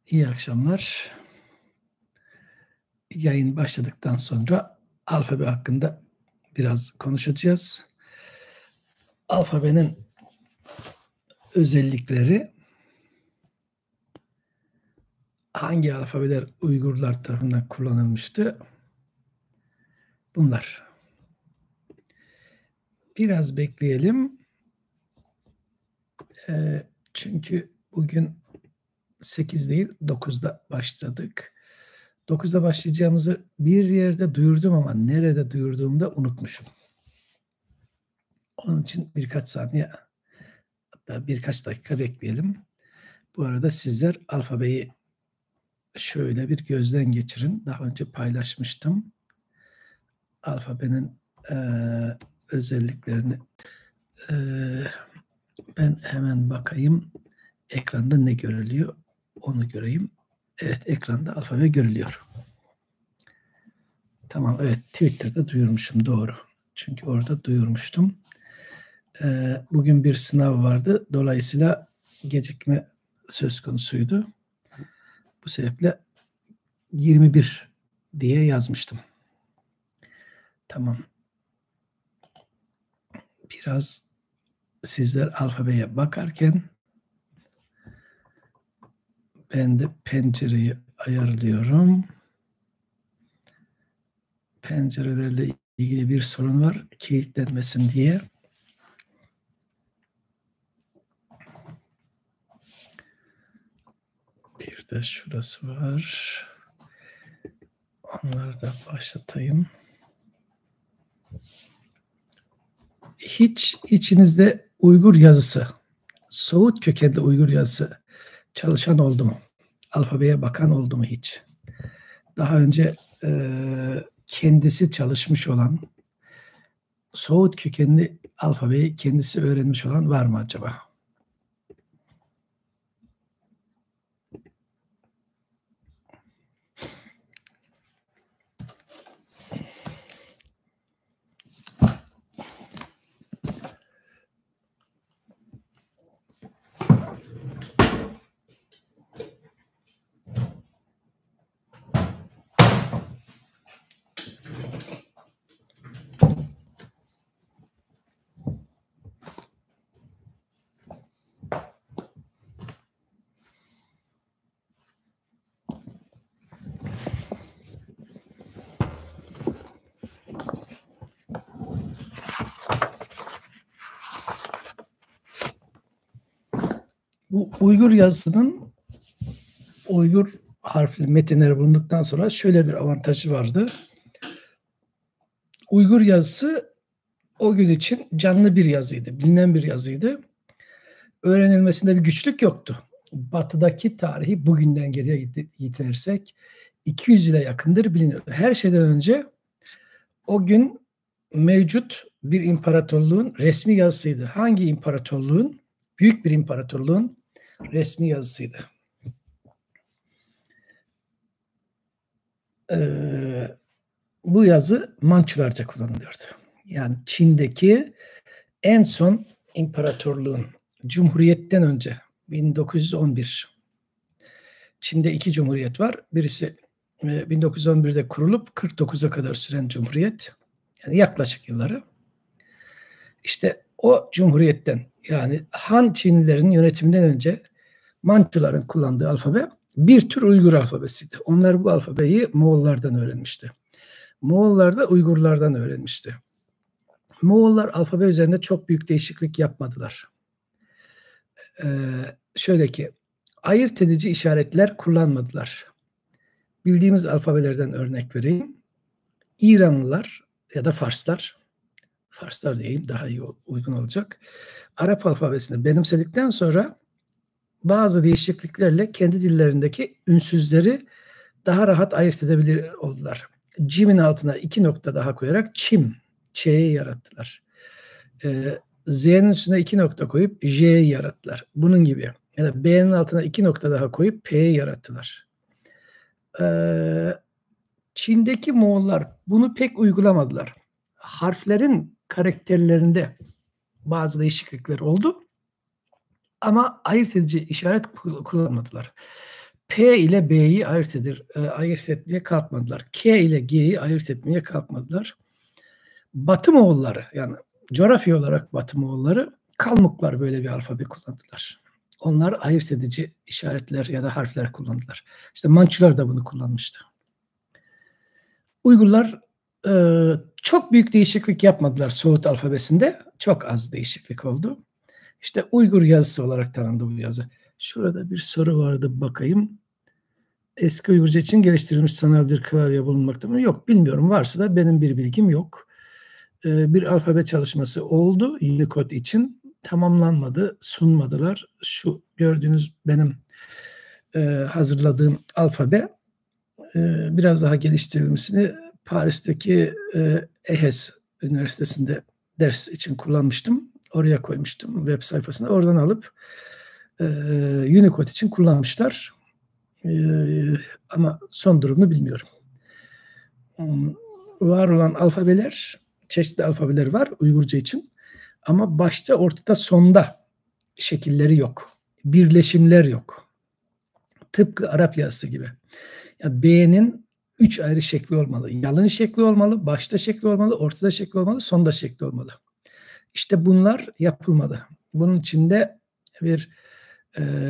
İyi akşamlar. Yayın başladıktan sonra alfabe hakkında biraz konuşacağız. Alfabenin özellikleri, hangi alfabeler Uygurlar tarafından kullanılmıştı? Bunlar. Biraz bekleyelim. Çünkü bugün 8 değil 9'da başladık. 9'da başlayacağımızı bir yerde duyurdum ama nerede duyurduğumu da unutmuşum. Onun için birkaç saniye, hatta birkaç dakika bekleyelim. Bu arada sizler alfabeyi şöyle bir gözden geçirin. Daha önce paylaşmıştım. Alfabenin özelliklerini ben hemen bakayım. Ekranda ne görülüyor? Onu göreyim. Evet, ekranda alfabe görülüyor. Tamam, evet, Twitter'da duyurmuşum, doğru. Çünkü orada duyurmuştum. Bugün bir sınav vardı. Dolayısıyla gecikme söz konusuydu. Bu sebeple 21 diye yazmıştım. Tamam. Biraz sizler alfabeye bakarken ben de pencereyi ayarlıyorum. Pencerelerle ilgili bir sorun var, kilitlenmesin diye. Bir de şurası var. Onları da başlatayım. Hiç içinizde Uygur yazısı, Soğut kökenli Uygur yazısı çalışan oldu mu? Alfabeye bakan oldu mu hiç? Daha önce kendisi çalışmış olan, Soğut kökenli alfabeyi kendisi öğrenmiş olan var mı acaba? Bu Uygur yazısının Uygur harfli metinleri bulunduktan sonra şöyle bir avantajı vardı. Uygur yazısı o gün için canlı bir yazıydı, bilinen bir yazıydı. Öğrenilmesinde bir güçlük yoktu. Batı'daki tarihi bugünden geriye gidersek 200 yıla yakındır biliniyordu. Her şeyden önce o gün mevcut bir imparatorluğun resmi yazısıydı. Hangi imparatorluğun? Büyük bir imparatorluğun resmi yazısıydı. Bu yazı Mançularca kullanılıyordu. Yani Çin'deki en son imparatorluğun, Cumhuriyet'ten önce 1911. Çin'de 2 cumhuriyet var. Birisi 1911'de kurulup 49'a kadar süren cumhuriyet. Yani yaklaşık yılları. İşte o cumhuriyetten, yani Han Çinlilerin yönetiminden önce Mançuların kullandığı alfabe bir tür Uygur alfabesiydi. Onlar bu alfabeyi Moğollardan öğrenmişti. Moğollar da Uygurlardan öğrenmişti. Moğollar alfabe üzerinde çok büyük değişiklik yapmadılar. Şöyle ki, ayırt edici işaretler kullanmadılar. Bildiğimiz alfabelerden örnek vereyim. İranlılar ya da Farslar diyeyim, daha iyi uygun olacak. Arap alfabesini benimsedikten sonra bazı değişikliklerle kendi dillerindeki ünsüzleri daha rahat ayırt edebilir oldular. Cim'in altına 2 nokta daha koyarak çim, ç'yi yarattılar. Z'nin üstüne 2 nokta koyup j'yi yarattılar. Bunun gibi. Ya da B'nin altına 2 nokta daha koyup P'yi yarattılar. Çin'deki Moğollar bunu pek uygulamadılar. Harflerin karakterlerinde bazı değişiklikler oldu. Ama ayırt edici işaret kullanmadılar. P ile B'yi ayırt etmeye kalkmadılar. K ile G'yi ayırt etmeye kalkmadılar. Batı Moğolları, yani coğrafya olarak Batı Moğolları, Kalmuklar böyle bir alfabe kullandılar. Onlar ayırt edici işaretler ya da harfler kullandılar. İşte Mançular da bunu kullanmıştı. Uygurlar çok büyük değişiklik yapmadılar Soğut alfabesinde. Çok az değişiklik oldu. İşte Uygur yazısı olarak tanındı bu yazı. Şurada bir soru vardı, bakayım. Eski Uygurca için geliştirilmiş sanal bir klavye bulunmakta mı? Yok, bilmiyorum. Varsa da benim bir bilgim yok. Bir alfabe çalışması oldu Unicode için. Tamamlanmadı, sunmadılar. Şu gördüğünüz benim hazırladığım alfabe biraz daha geliştirilmesini Paris'teki EHES Üniversitesi'nde ders için kullanmıştım. Oraya koymuştum web sayfasına. Oradan alıp Unicode için kullanmışlar. Ama son durumunu bilmiyorum. Var olan alfabeler, çeşitli alfabeler var Uygurca için. Ama başta, ortada, sonda şekilleri yok. Birleşimler yok. Tıpkı Arap yazısı gibi. Yani B'nin 3 ayrı şekli olmalı. Yalın şekli olmalı, başta şekli olmalı, ortada şekli olmalı, sonda şekli olmalı. İşte bunlar yapılmadı. Bunun için de bir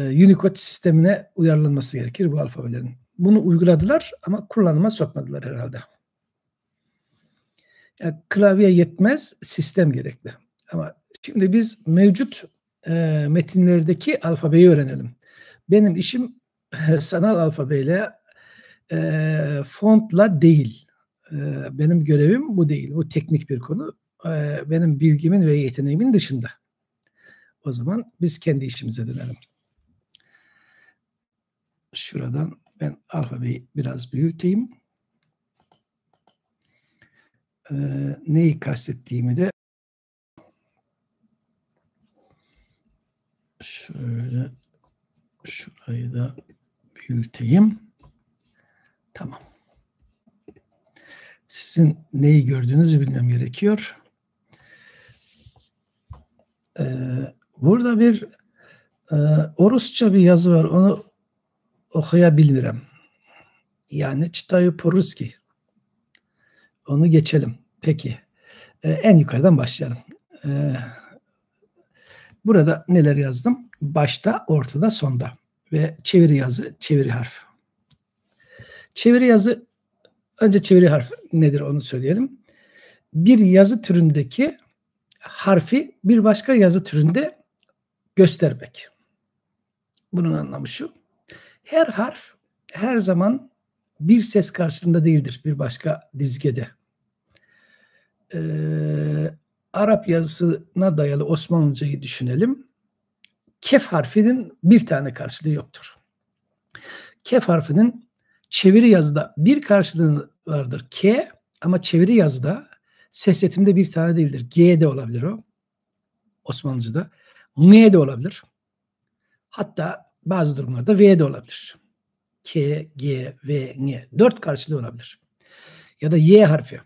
Unicode sistemine uyarlanması gerekir bu alfabelerin. Bunu uyguladılar ama kullanıma sokmadılar herhalde. Yani klavye yetmez, sistem gerekli. Ama şimdi biz mevcut metinlerdeki alfabeyi öğrenelim. Benim işim sanal alfabeyle, fontla değil. Benim görevim bu değil. Bu teknik bir konu. Benim bilgimin ve yeteneğimin dışında. O zaman biz kendi işimize dönelim. Şuradan ben alfabeyi biraz büyüteyim. Neyi kastettiğimi de şöyle, şurayı da büyüteyim. Tamam. Sizin neyi gördüğünüzü bilmem gerekiyor. Burada bir Orusça bir yazı var. Onu okuyabilirim. Yani Çıtayı Poruski. Onu geçelim. Peki. En yukarıdan başlayalım. Burada neler yazdım? Başta, ortada, sonda. Ve çeviri yazı, çeviri harf. Çeviri yazı, önce çeviri harf nedir onu söyleyelim. Bir yazı türündeki harfi bir başka yazı türünde göstermek. Bunun anlamı şu. Her harf her zaman bir ses karşılığında değildir bir başka dizgede. Arap yazısına dayalı Osmanlıcayı düşünelim. Kef harfinin bir tane karşılığı yoktur. Kef harfinin çeviri yazıda bir karşılığı vardır. K, ama çeviri yazıda ses setimde bir tane değildir. G de olabilir o. Osmanlıca'da. N de olabilir. Hatta bazı durumlarda V de olabilir. K, G, V, N. 4 karşılığı olabilir. Ya da Y harfi.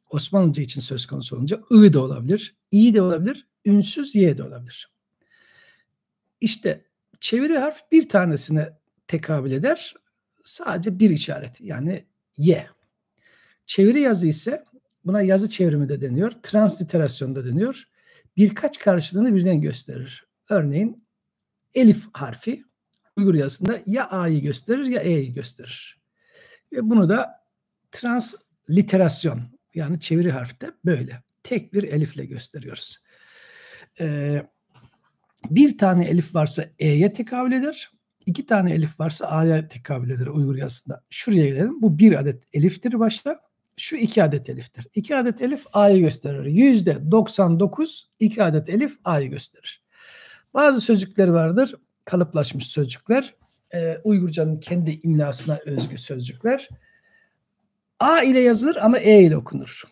Osmanlıca için söz konusu olunca I de olabilir, İ de olabilir, ünsüz Y de olabilir. İşte çeviri harf bir tanesine tekabül eder. Sadece bir işaret, yani Y. Çeviri yazı ise buna yazı çevrimi de deniyor, transliterasyon da deniyor. Birkaç karşılığını birden gösterir. Örneğin elif harfi Uygur yazısında ya A'yı gösterir ya E'yi gösterir. Ve bunu da transliterasyon, yani çeviri harfte böyle. Tek bir elifle gösteriyoruz. Bir tane elif varsa E'ye tekabül eder. 2 tane elif varsa A'ya tekabül eder Uygur yazısında. Şuraya gelelim. Bu 1 adet eliftir başta. Şu 2 adet eliftir. 2 adet elif A'yı gösterir. %99 2 adet elif A'yı gösterir. Bazı sözcükler vardır. Kalıplaşmış sözcükler. Uygurcanın kendi imlasına özgü sözcükler. A ile yazılır ama E ile okunur.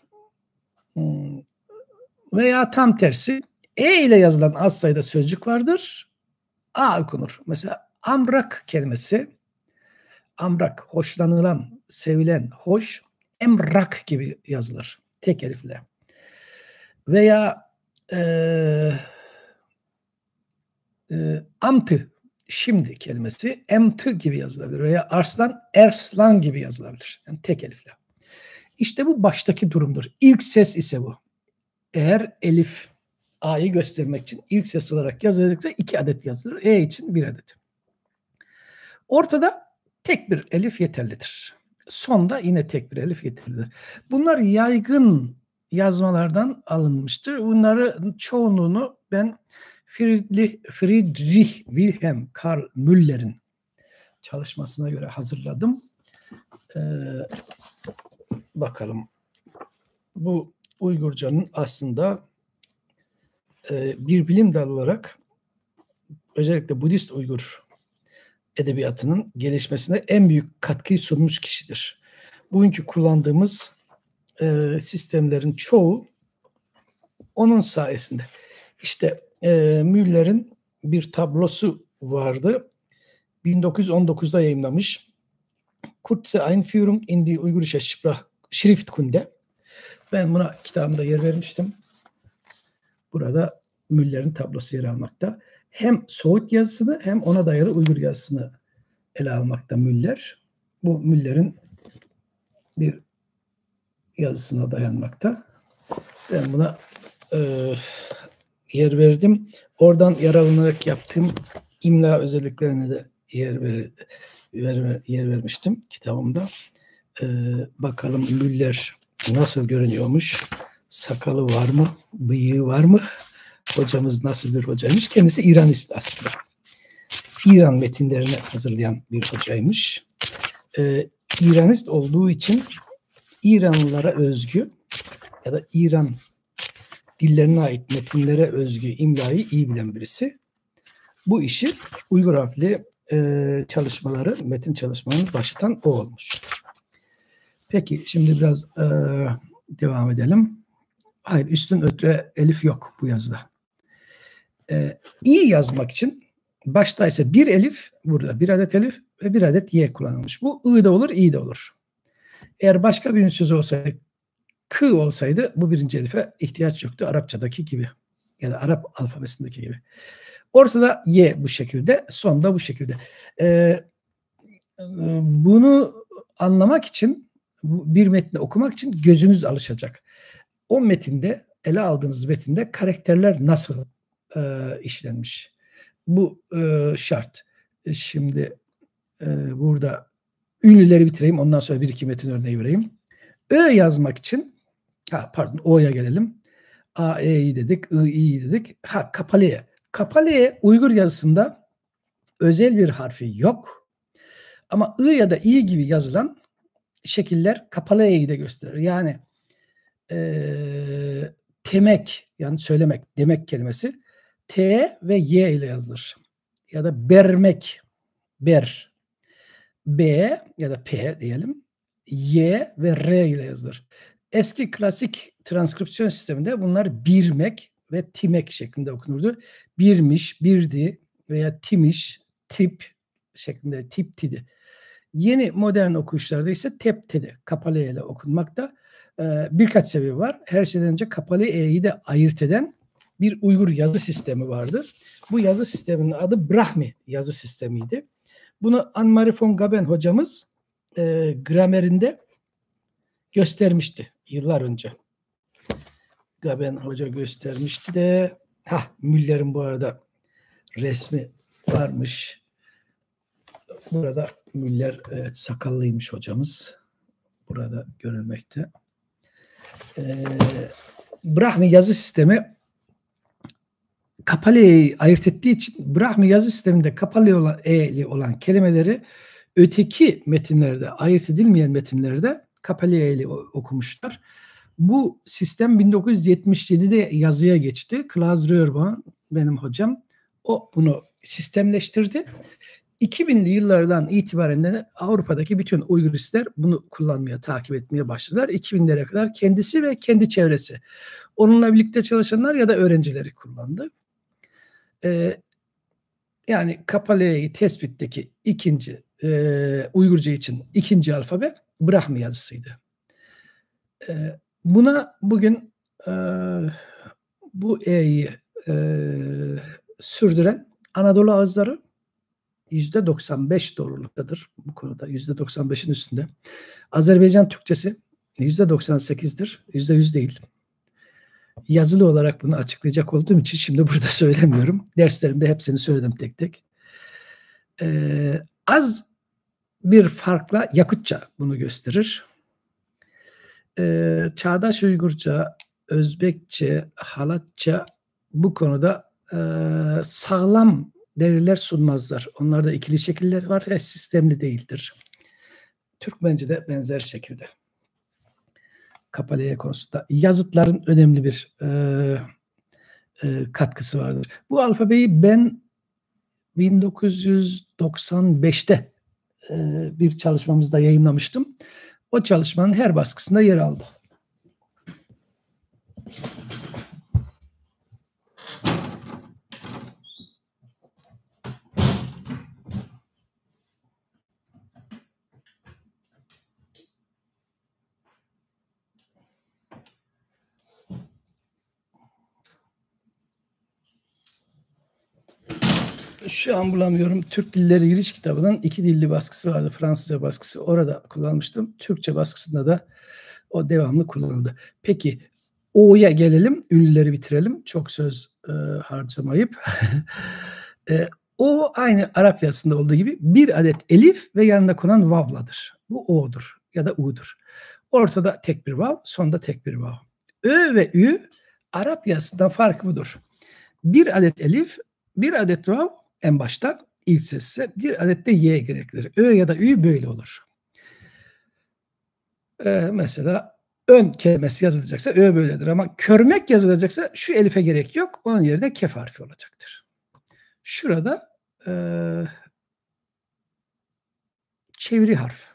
Veya tam tersi, E ile yazılan az sayıda sözcük vardır. A okunur. Mesela amrak kelimesi, amrak, hoşlanılan, sevilen, hoş, emrak gibi yazılır. Tek elifle. Veya amtı Şimdi kelimesi emtı gibi yazılabilir veya arslan, erslan gibi yazılabilir. Yani tek elifle. İşte bu baştaki durumdur. İlk ses ise bu. Eğer elif A'yı göstermek için ilk ses olarak yazılırsa 2 adet yazılır. E için 1 adet. Ortada tek bir elif yeterlidir. Sonda yine tek bir elif yeterlidir. Bunlar yaygın yazmalardan alınmıştır. Bunların çoğunluğunu ben Friedrich Wilhelm Karl Müller'in çalışmasına göre hazırladım. Bakalım. Bu Uygurcanın aslında bir bilim dalı olarak özellikle Budist Uygur edebiyatının gelişmesine en büyük katkıyı sunmuş kişidir. Bugünkü kullandığımız sistemlerin çoğu onun sayesinde. İşte Müller'in bir tablosu vardı. 1919'da yayımlamış. Kurze Einführung in die Uygurische Schriftkunde. Ben buna kitabımda yer vermiştim. Burada Müller'in tablosu yer almakta. Hem Soğut yazısını hem ona dayalı Uygur yazısını ele almakta Müller. Bu Müller'in bir yazısına dayanmakta. Ben buna yer verdim. Oradan yararlanarak yaptığım imla özelliklerine de yer vermiştim kitabımda. Bakalım Müller nasıl görünüyormuş? Sakalı var mı? Bıyığı var mı? Hocamız nasıl bir hocaymış? Kendisi İranist aslında. İran metinlerini hazırlayan bir hocaymış. İranist olduğu için İranlılara özgü ya da İran dillerine ait metinlere özgü imlayı iyi bilen birisi. Bu işi Uygur harfli çalışmaları, metin çalışmalarını başlatan o olmuş. Peki şimdi biraz devam edelim. Hayır, üstün ötre elif yok bu yazıda. İyi yazmak için başta ise bir elif, burada bir adet elif ve bir adet y kullanılmış. Bu ı da olur, i de olur. Eğer başka bir söz olsaydı, k olsaydı bu birinci elife ihtiyaç yoktu. Arapçadaki gibi ya da Arap alfabesindeki gibi. Ortada y bu şekilde, sonda bu şekilde. Bunu anlamak için, bir metni okumak için gözünüz alışacak. O metinde, ele aldığınız metinde karakterler nasıl işlenmiş? Bu şart. Şimdi burada ünlüleri bitireyim. Ondan sonra bir iki metin örneği vereyim. Ö yazmak için, O'ya gelelim. A, E'yi dedik, İ'yi dedik. Kapalı E. Kapalı E Uygur yazısında özel bir harfi yok. Ama I ya da İ gibi yazılan şekiller kapalı E'yi de gösterir. Yani temek, yani söylemek, demek kelimesi T ve Y ile yazılır. Ya da bermek, ber, B ya da P diyelim, Y ve R ile yazılır. Eski klasik transkripsiyon sisteminde bunlar birmek ve timek şeklinde okunurdu. Birmiş, birdi veya timiş, tip şeklinde tiptidi. Yeni modern okuyuşlarda ise teptedi, kapalı E ile okunmakta. Birkaç sebebi var. Her şeyden önce kapalı E'yi de ayırt eden bir Uygur yazı sistemi vardı. Bu yazı sisteminin adı Brahmi yazı sistemiydi. Bunu Anne-Marie von Gaben hocamız gramerinde göstermişti yıllar önce. Gaben hoca göstermişti de Müller'in bu arada resmi varmış. Burada Müller sakallıymış hocamız. Burada görülmekte. Brahmi yazı sistemi kapalı E'yi ayırt ettiği için Brahmi yazı sisteminde kapalı olan E'li olan kelimeleri öteki metinlerde, ayırt edilmeyen metinlerde kapalı E'li okumuşlar. Bu sistem 1977'de yazıya geçti. Klaus Röhrmann benim hocam. O bunu sistemleştirdi. 2000'li yıllardan itibaren de Avrupa'daki bütün Uyguristler bunu kullanmaya, takip etmeye başladılar. 2000'lere kadar kendisi ve kendi çevresi. Onunla birlikte çalışanlar ya da öğrencileri kullandı. Yani kapalı tespitteki ikinci Uygurca için ikinci alfabe Brahmi yazısıydı. Buna bugün bu E'yi sürdüren Anadolu ağızları %95 doğruluktadır bu konuda. %95'in üstünde. Azerbaycan Türkçesi %98'dir. %100 değil. Yazılı olarak bunu açıklayacak olduğum için şimdi burada söylemiyorum. Derslerimde hepsini söyledim tek tek. Az bir farkla Yakutça bunu gösterir. Çağdaş Uygurca, Özbekçe, Halatça bu konuda sağlam deliller sunmazlar. Onlarda ikili şekiller var ve sistemli değildir. Türkmence de benzer şekilde. Kapalaya konusunda yazıtların önemli bir katkısı vardır. Bu alfabeyi ben 1995'te bir çalışmamızda yayınlamıştım. O çalışmanın her baskısında yer aldı. Şu an bulamıyorum. Türk Dilleri Giriş kitabının 2 dilli baskısı vardı. Fransızca baskısı. Orada kullanmıştım. Türkçe baskısında da o devamlı kullanıldı. Peki O'ya gelelim. Ünlüleri bitirelim. Çok söz harcamayıp. O aynı Arap yazısında olduğu gibi bir adet elif ve yanına konan vavladır. Bu O'dur ya da U'dur. Ortada tek bir vav, sonda tek bir vav. Ö ve Ü Arap yazısından farkı budur. Bir adet elif, bir adet vav en başta ilk sesse, bir adet de Y gereklidir. Ö ya da Ü böyle olur. Mesela ön kelimesi yazılacaksa Ö böyledir ama körmek yazılacaksa şu elife gerek yok. Onun yerine kef harfi olacaktır. Şurada çeviri harf.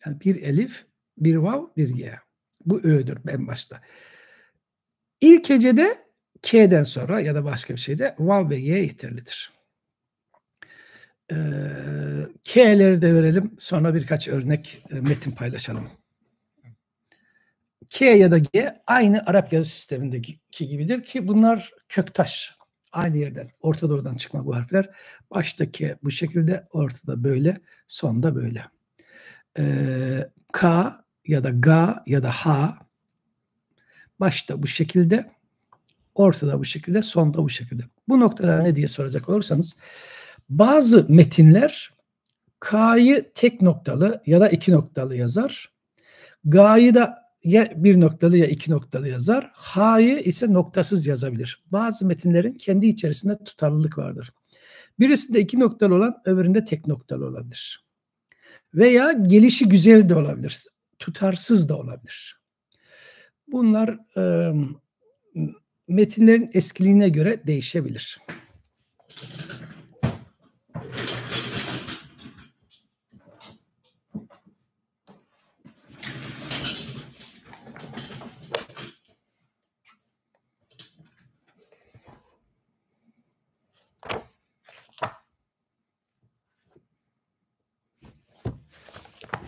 Yani bir elif, bir vav, bir Y. Bu Ö'dür en başta. İlk hecede K'den sonra ya da başka bir şeyde vav ve Y yeterlidir. K'leri de verelim. Sonra birkaç örnek metin paylaşalım. K ya da G aynı Arap yazı sistemindeki gibidir ki bunlar köktaş. Aynı yerden, Orta Doğu'dan çıkma bu harfler. Başta K bu şekilde, ortada böyle, sonda böyle. K ya da G ya da H başta bu şekilde, ortada bu şekilde, sonda bu şekilde. Bu noktalar ne diye soracak olursanız bazı metinler K'yı tek noktalı ya da 2 noktalı yazar. G'yı da ya 1 noktalı ya 2 noktalı yazar. H'yı ise noktasız yazabilir. Bazı metinlerin kendi içerisinde tutarlılık vardır. Birisinde 2 noktalı olan öbüründe tek noktalı olabilir. Veya gelişi güzel de olabilir. Tutarsız da olabilir. Bunlar metinlerin eskiliğine göre değişebilir.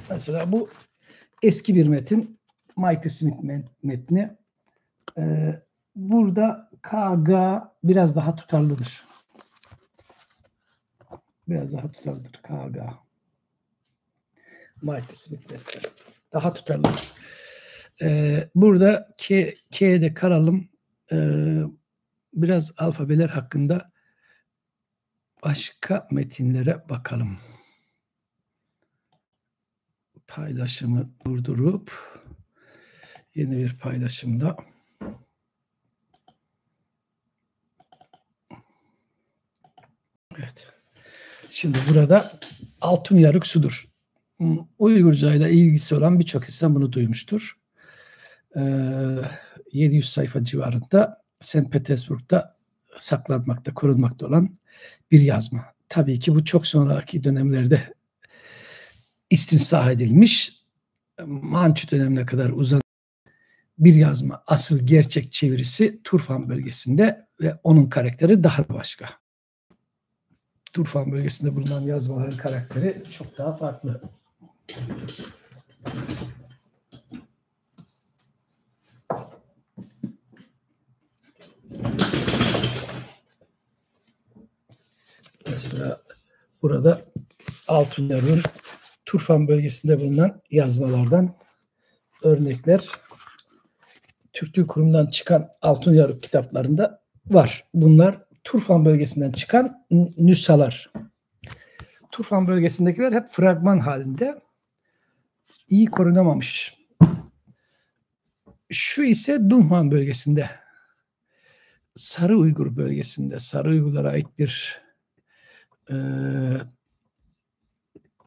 Mesela bu eski bir metin. Michael Smith metni. Burada KG biraz daha tutarlıdır. Biraz daha tutarlıdır KG. Michael Smith metni. Daha tutarlıdır. Burada K'de kalalım. Biraz alfabeler hakkında başka metinlere bakalım. Paylaşımı durdurup yeni bir paylaşımda evet. Şimdi burada altın yarık sudur. Uygurca ile ilgisi olan birçok insan bunu duymuştur. 700 sayfa civarında St. Petersburg'da saklanmakta, korunmakta olan bir yazma. Tabii ki bu çok sonraki dönemlerde istinsah edilmiş, Mançu dönemine kadar uzanan bir yazma. Asıl gerçek çevirisi Turfan bölgesinde ve onun karakteri daha başka. Turfan bölgesinde bulunan yazmaların karakteri çok daha farklı. Mesela burada Altunyarık'ın Turfan bölgesinde bulunan yazmalardan örnekler Türk Dil Kurumu'ndan çıkan Altunyarık kitaplarında var. Bunlar Turfan bölgesinden çıkan nüshalar. Turfan bölgesindekiler hep fragman halinde, iyi korunamamış. Şu ise Dunhuang bölgesinde, Sarı Uygur bölgesinde, Sarı Uygurlara ait bir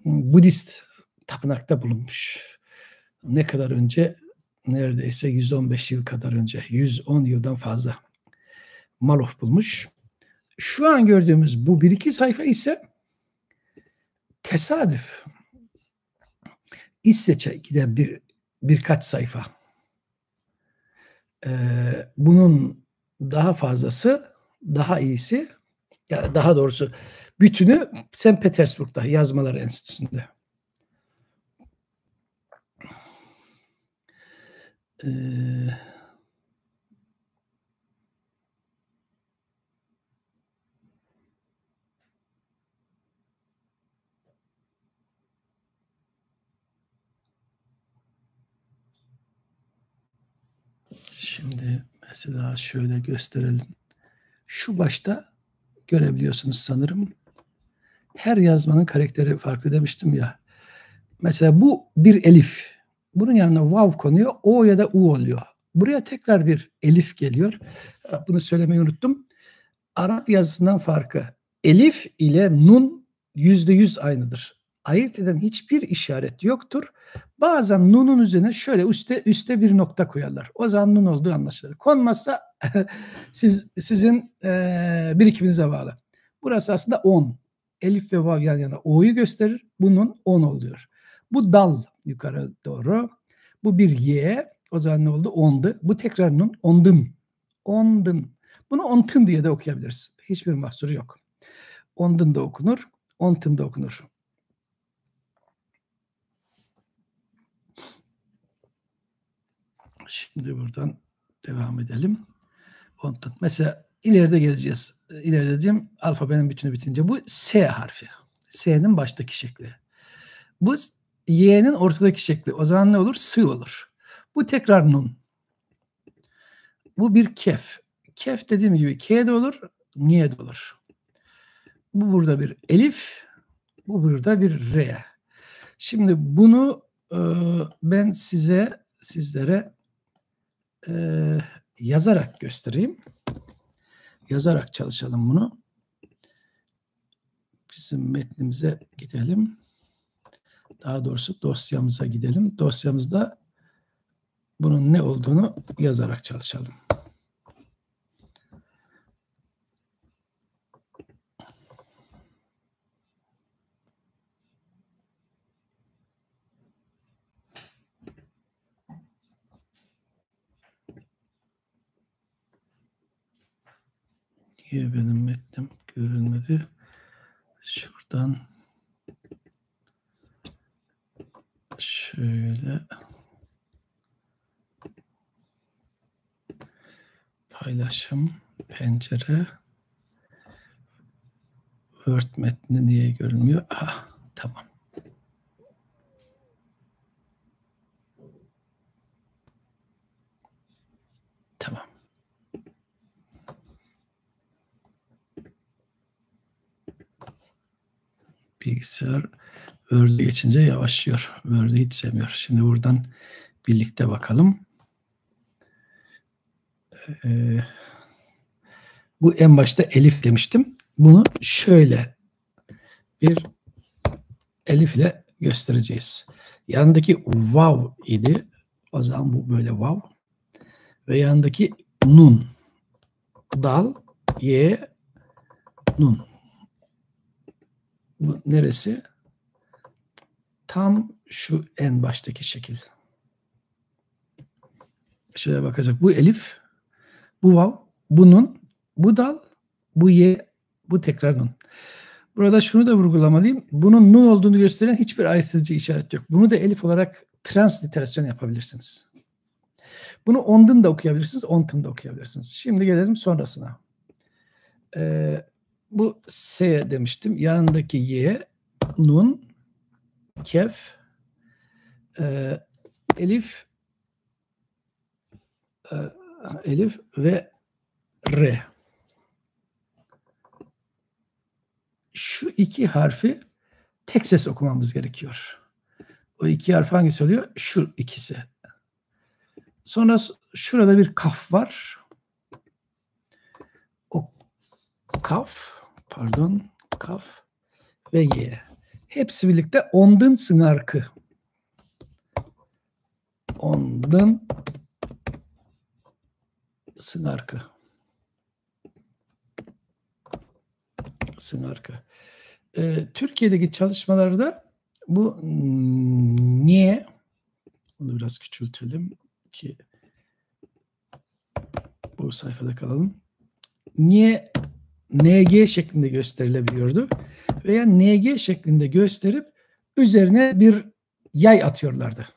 Budist tapınakta bulunmuş. Ne kadar önce? Neredeyse 115 yıl kadar önce. 110 yıldan fazla. Maluf bulmuş. Şu an gördüğümüz bu 1-2 sayfa ise tesadüf. İsveç'e giden birkaç sayfa. Bunun daha fazlası, daha iyisi, ya daha doğrusu bütünü St. Petersburg'da Yazmalar Enstitüsü'nde. Şimdi mesela şöyle gösterelim. Şu başta görebiliyorsunuz sanırım. Her yazmanın karakteri farklı demiştim ya. Mesela bu bir elif. Bunun yanına vav konuyor. O ya da u oluyor. Buraya tekrar bir elif geliyor. Bunu söylemeyi unuttum. Arap yazısından farkı. Elif ile nun %100 aynıdır. Ayırt eden hiçbir işaret yoktur. Bazen nunun üzerine şöyle üste bir nokta koyarlar. O zaman nun olduğu anlaşılır. Konmazsa sizin birikiminize bağlı. Burası aslında 10. Elif ve vav yan yana o'yu gösterir. Bunun 10 oluyor. Bu dal yukarı doğru. Bu bir y. O zaman ne oldu? 10'du. Bu tekrar nun. Ondun. Ondun. Bunu ontun diye de okuyabiliriz. Hiçbir mahsuru yok. Ondun da okunur. Ontun da okunur. Şimdi buradan devam edelim. Ontun. Mesela ileride geleceğiz. İleride diyeyim, alfabenin bütünü bitince. Bu S harfi. S'nin baştaki şekli. Bu Y'nin ortadaki şekli. O zaman ne olur? S olur. Bu tekrar nun. Bu bir kef. Kef dediğim gibi K de olur, N de olur. Bu burada bir elif, bu burada bir R. Şimdi bunu ben sizlere yazarak göstereyim. Yazarak çalışalım bunu. Bizim metnimize gidelim. Daha doğrusu dosyamıza gidelim. Dosyamızda bunun ne olduğunu yazarak çalışalım. Niye benim metnim görünmedi? Şuradan şöyle paylaşım, pencere, Word metni niye görünmüyor? Ah, tamam. Tamam. Bilgisayar Word'e geçince yavaşlıyor. Word'ü hiç sevmiyor. Şimdi buradan birlikte bakalım. Bu en başta elif demiştim. Bunu şöyle bir elif ile göstereceğiz. Yanındaki vav idi. O zaman bu böyle vav. Ve yanındaki nun. Dal, ye, nun. Bu neresi? Tam şu en baştaki şekil. Şöyle bakacak. Bu elif, bu vav, bu nun, bu dal, bu ye, bu tekrar nun. Burada şunu da vurgulamalıyım. Bunun nun olduğunu gösteren hiçbir ayırt edici işaret yok. Bunu da elif olarak transliterasyon yapabilirsiniz. Bunu ondun da okuyabilirsiniz, ontun da okuyabilirsiniz. Şimdi gelelim sonrasına. Bu S demiştim. Yanındaki Y, nun, kef, elif, elif ve re. Şu iki harfi tek ses okumamız gerekiyor. O iki harf hangisi oluyor? Şu ikisi. Sonra şurada bir kaf var. O kaf ve y. Hepsi birlikte ondın sınarkı. Ondın sınarkı. Türkiye'deki çalışmalarda bu niye, bunu biraz küçültelim ki bu sayfada kalalım. Niye NG şeklinde gösterilebiliyordu veya NG şeklinde gösterip üzerine bir yay atıyorlardı.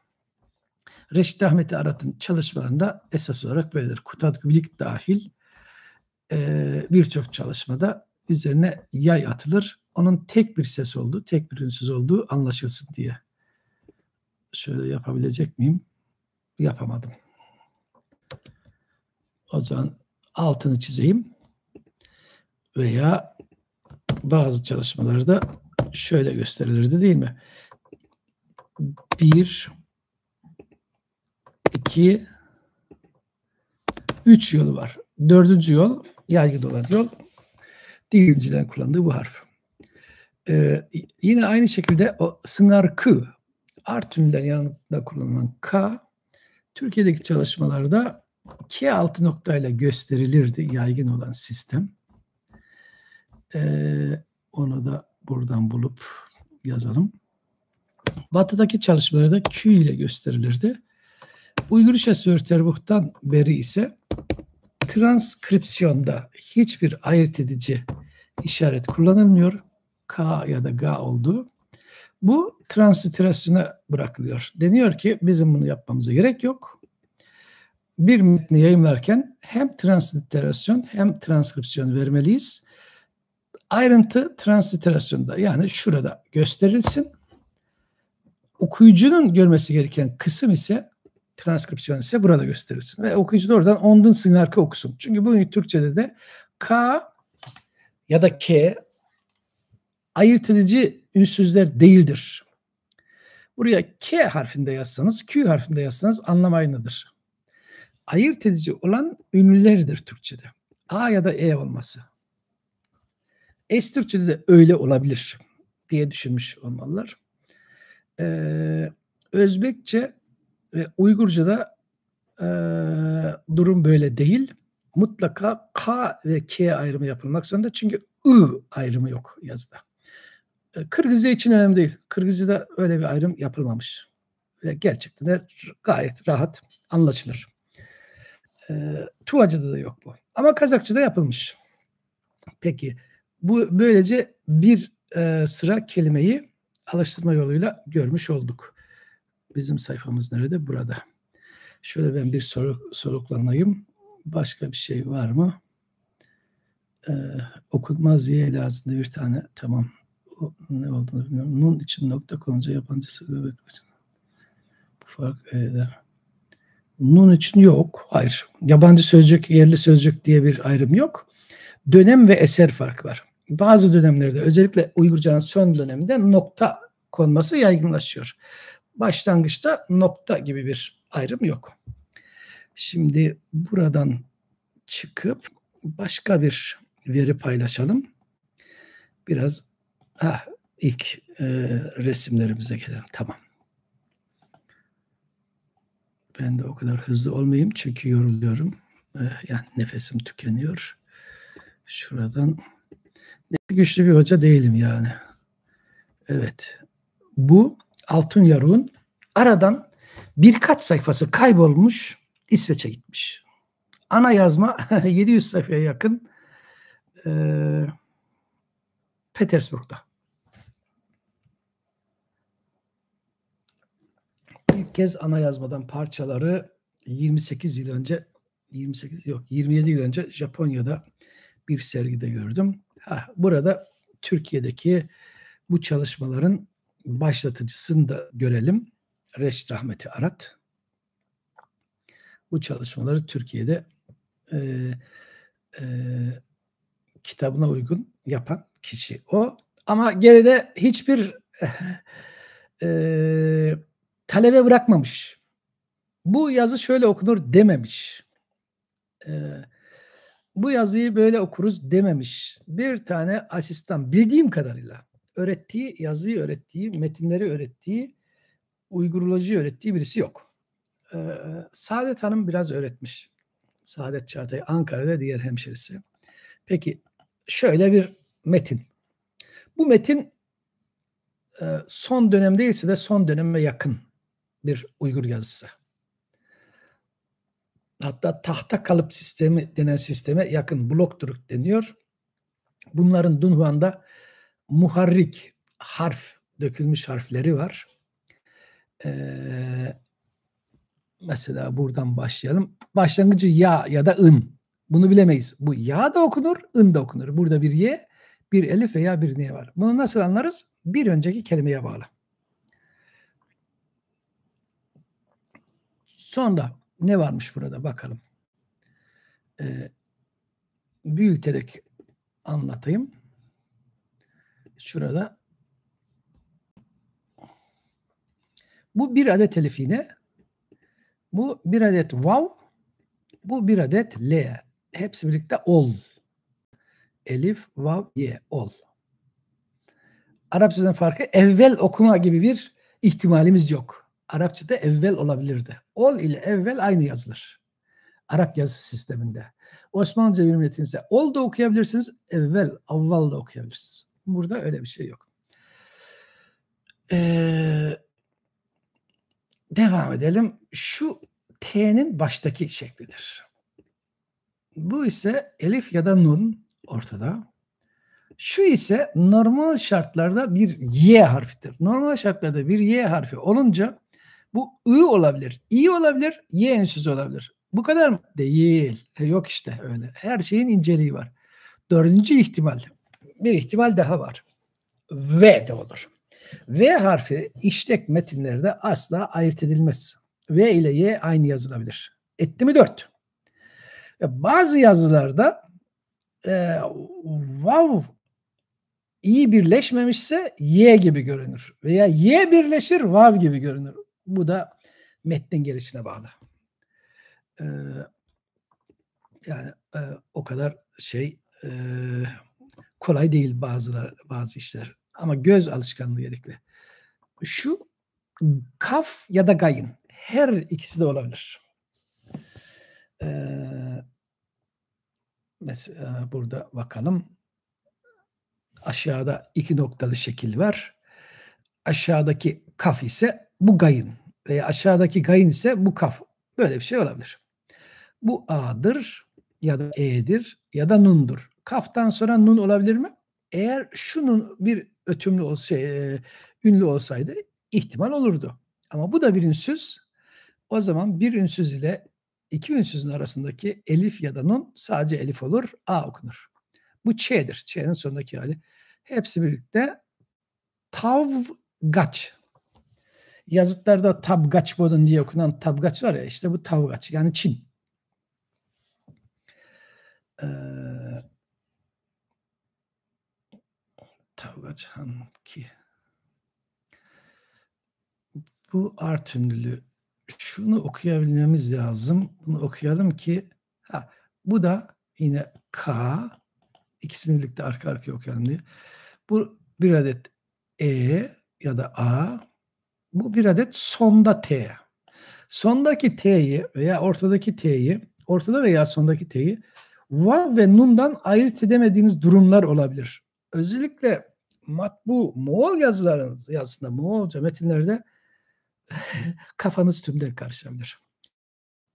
Reşit Ahmet Arat'ın çalışmalarında esas olarak böyledir. Kutadgülik dahil birçok çalışmada üzerine yay atılır. Onun tek bir ses olduğu, tek bir ünsüz olduğu anlaşılsın diye. Şöyle yapabilecek miyim? Yapamadım. O zaman altını çizeyim. Veya bazı çalışmalarda şöyle gösterilirdi değil mi? 1, 2, 3 yolu var. 4. yol, yaygın olan yol, dilcilerin kullandığı bu harf. Yine aynı şekilde o sınarkı, Artvinlilerin yanında kullanılan K, Türkiye'deki çalışmalarda K altı noktayla gösterilirdi, yaygın olan sistem. Onu da buradan bulup yazalım. Batı'daki çalışmalarda Q ile gösterilirdi. Uygurische Wörterbuch'tan beri ise transkripsiyonda hiçbir ayırt edici işaret kullanılmıyor. K ya da G olduğu. Bu transliterasyona bırakılıyor. Deniyor ki bizim bunu yapmamıza gerek yok. Bir metni yayımlarken hem transliterasyon hem transkripsiyon vermeliyiz. Ayrıntı transliterasyonda, yani şurada gösterilsin. Okuyucunun görmesi gereken kısım ise, transkripsiyon ise burada gösterilsin. Ve okuyucu da oradan ondun sınarkı okusun. Çünkü bu Türkçe'de de K ya da K ayırt edici ünsüzler değildir. Buraya K harfinde yazsanız, Q harfinde yazsanız anlam aynıdır. Ayırt edici olan ünlülerdir Türkçe'de. A ya da E olması. Es-Türkçe'de de öyle olabilir diye düşünmüş olmalılar. Özbekçe ve Uygurca'da durum böyle değil. Mutlaka K ve K ayrımı yapılmak zorunda. Çünkü I ayrımı yok yazıda. Kırgızca için önemli değil. Kırgızca'da öyle bir ayrım yapılmamış. Ve gerçekten de gayet rahat anlaşılır. Tuvaca'da da yok bu. Ama Kazakça'da yapılmış. Peki bu böylece bir sıra kelimeyi alıştırma yoluyla görmüş olduk. Bizim sayfamız nerede? Burada. Şöyle ben bir soluklanayım. Başka bir şey var mı? Okunmaz Y lazımdı bir tane. Tamam. O, ne olduğunu bilmiyorum. Nun için nokta konunca yabancı söylüyor. Bu fark eder. Nun için yok. Hayır. Yabancı sözcük, yerli sözcük diye bir ayrım yok. Dönem ve eser farkı var. Bazı dönemlerde, özellikle Uygurca'nın son döneminde nokta konması yaygınlaşıyor. Başlangıçta nokta gibi bir ayrım yok. Şimdi buradan çıkıp başka bir veri paylaşalım. Biraz ilk resimlerimize gelelim. Tamam. Ben de o kadar hızlı olmayayım çünkü yoruluyorum. Yani nefesim tükeniyor. Şuradan güçlü bir hoca değilim yani. Evet. Bu Altun Yaruk'un aradan birkaç sayfası kaybolmuş, İsveç'e gitmiş. Ana yazma 700 sayfaya yakın Petersburg'da. İlk kez ana yazmadan parçaları 27 yıl önce Japonya'da bir sergide gördüm. Burada Türkiye'deki Bu çalışmaların başlatıcısını da görelim. Reşit Rahmeti Arat. Bu çalışmaları Türkiye'de kitabına uygun yapan kişi o. Ama geride hiçbir talebe bırakmamış. Bu yazı şöyle okunur dememiş. Bu yazıyı böyle okuruz dememiş. Bir tane asistan bildiğim kadarıyla öğrettiği, yazıyı öğrettiği, metinleri öğrettiği, uygurolojiyi öğrettiği birisi yok. Saadet Hanım biraz öğretmiş. Saadet Çağatay Ankara'da diğer hemşerisi. Peki şöyle bir metin. Bu metin son dönem değilse de son döneme yakın bir Uygur yazısı. Hatta tahta kalıp sistemi denen sisteme yakın, blokturuk deniyor. Bunların Dunhuan'da muharrik harf, dökülmüş harfleri var. Mesela buradan başlayalım. Başlangıcı ya ya da ın. Bunu bilemeyiz. Bu ya da okunur, ın da okunur. Burada bir ye, bir elif veya bir ne var. Bunu nasıl anlarız? Bir önceki kelimeye bağlı. Sonra ne varmış burada bakalım. Büyüterek anlatayım. Şurada. Bu bir adet elif yine. Bu bir adet vav. Bu bir adet l. Hepsi birlikte ol. Elif, vav, ye, ol. Arapçadan farkı evvel okuma gibi bir ihtimalimiz yok. Arapçada evvel olabilirdi. Ol ile evvel aynı yazılır. Arap yazı sisteminde. Osmanlıca bir metin ise ol da okuyabilirsiniz, evvel, avval da okuyabilirsiniz. Burada öyle bir şey yok. Devam edelim. Şu T'nin baştaki şeklidir. Bu ise elif ya da nun ortada. Şu ise normal şartlarda bir Y harfidir. Normal şartlarda bir Y harfi olunca bu I olabilir, İ olabilir, Y ünsüzü olabilir. Bu kadar mı? Değil. Yok işte öyle. Her şeyin inceliği var. Dördüncü ihtimal. Bir ihtimal daha var. V de olur. V harfi işlek metinlerde asla ayırt edilmez. V ile Y aynı yazılabilir. Etti mi 4. Bazı yazılarda vav İ birleşmemişse Y gibi görünür. Veya Y birleşir vav gibi görünür. Bu da metnin gelişine bağlı. Yani o kadar kolay değil bazı işler. Ama göz alışkanlığı gerekli. Şu kaf ya da gayın. Her ikisi de olabilir. Mesela burada bakalım. Aşağıda 2 noktalı şekil var. Aşağıdaki kaf ise bu gayın. Veya aşağıdaki gayın ise bu kaf. Böyle bir şey olabilir. Bu A'dır ya da E'dir ya da Nun'dur. Kaftan sonra Nun olabilir mi? Eğer şu Nun bir ötümlü ünlü olsaydı ihtimal olurdu. Ama bu da bir ünsüz. O zaman bir ünsüz ile iki ünsüzün arasındaki elif ya da Nun sadece elif olur. A okunur. Bu Ç'dir. Ç'nin sonundaki hali. Hepsi birlikte tavgaç. Yazıtlarda tabgaç bodun diye okunan tabgaç var ya, işte bu tavgaç. Yani Çin. Tavgaç hangi? Bu art ünlülü. Şunu okuyabilmemiz lazım. Bunu okuyalım ki bu da yine K. İkisini birlikte arka arkaya okuyalım diye. Bu bir adet E ya da A. Bu bir adet sonda T. Sondaki T'yi veya ortadaki T'yi, ortada veya sondaki T'yi vav ve nundan ayırt edemediğiniz durumlar olabilir. Özellikle matbu Moğol yazısında, Moğolca metinlerde kafanız tümden karışabilir.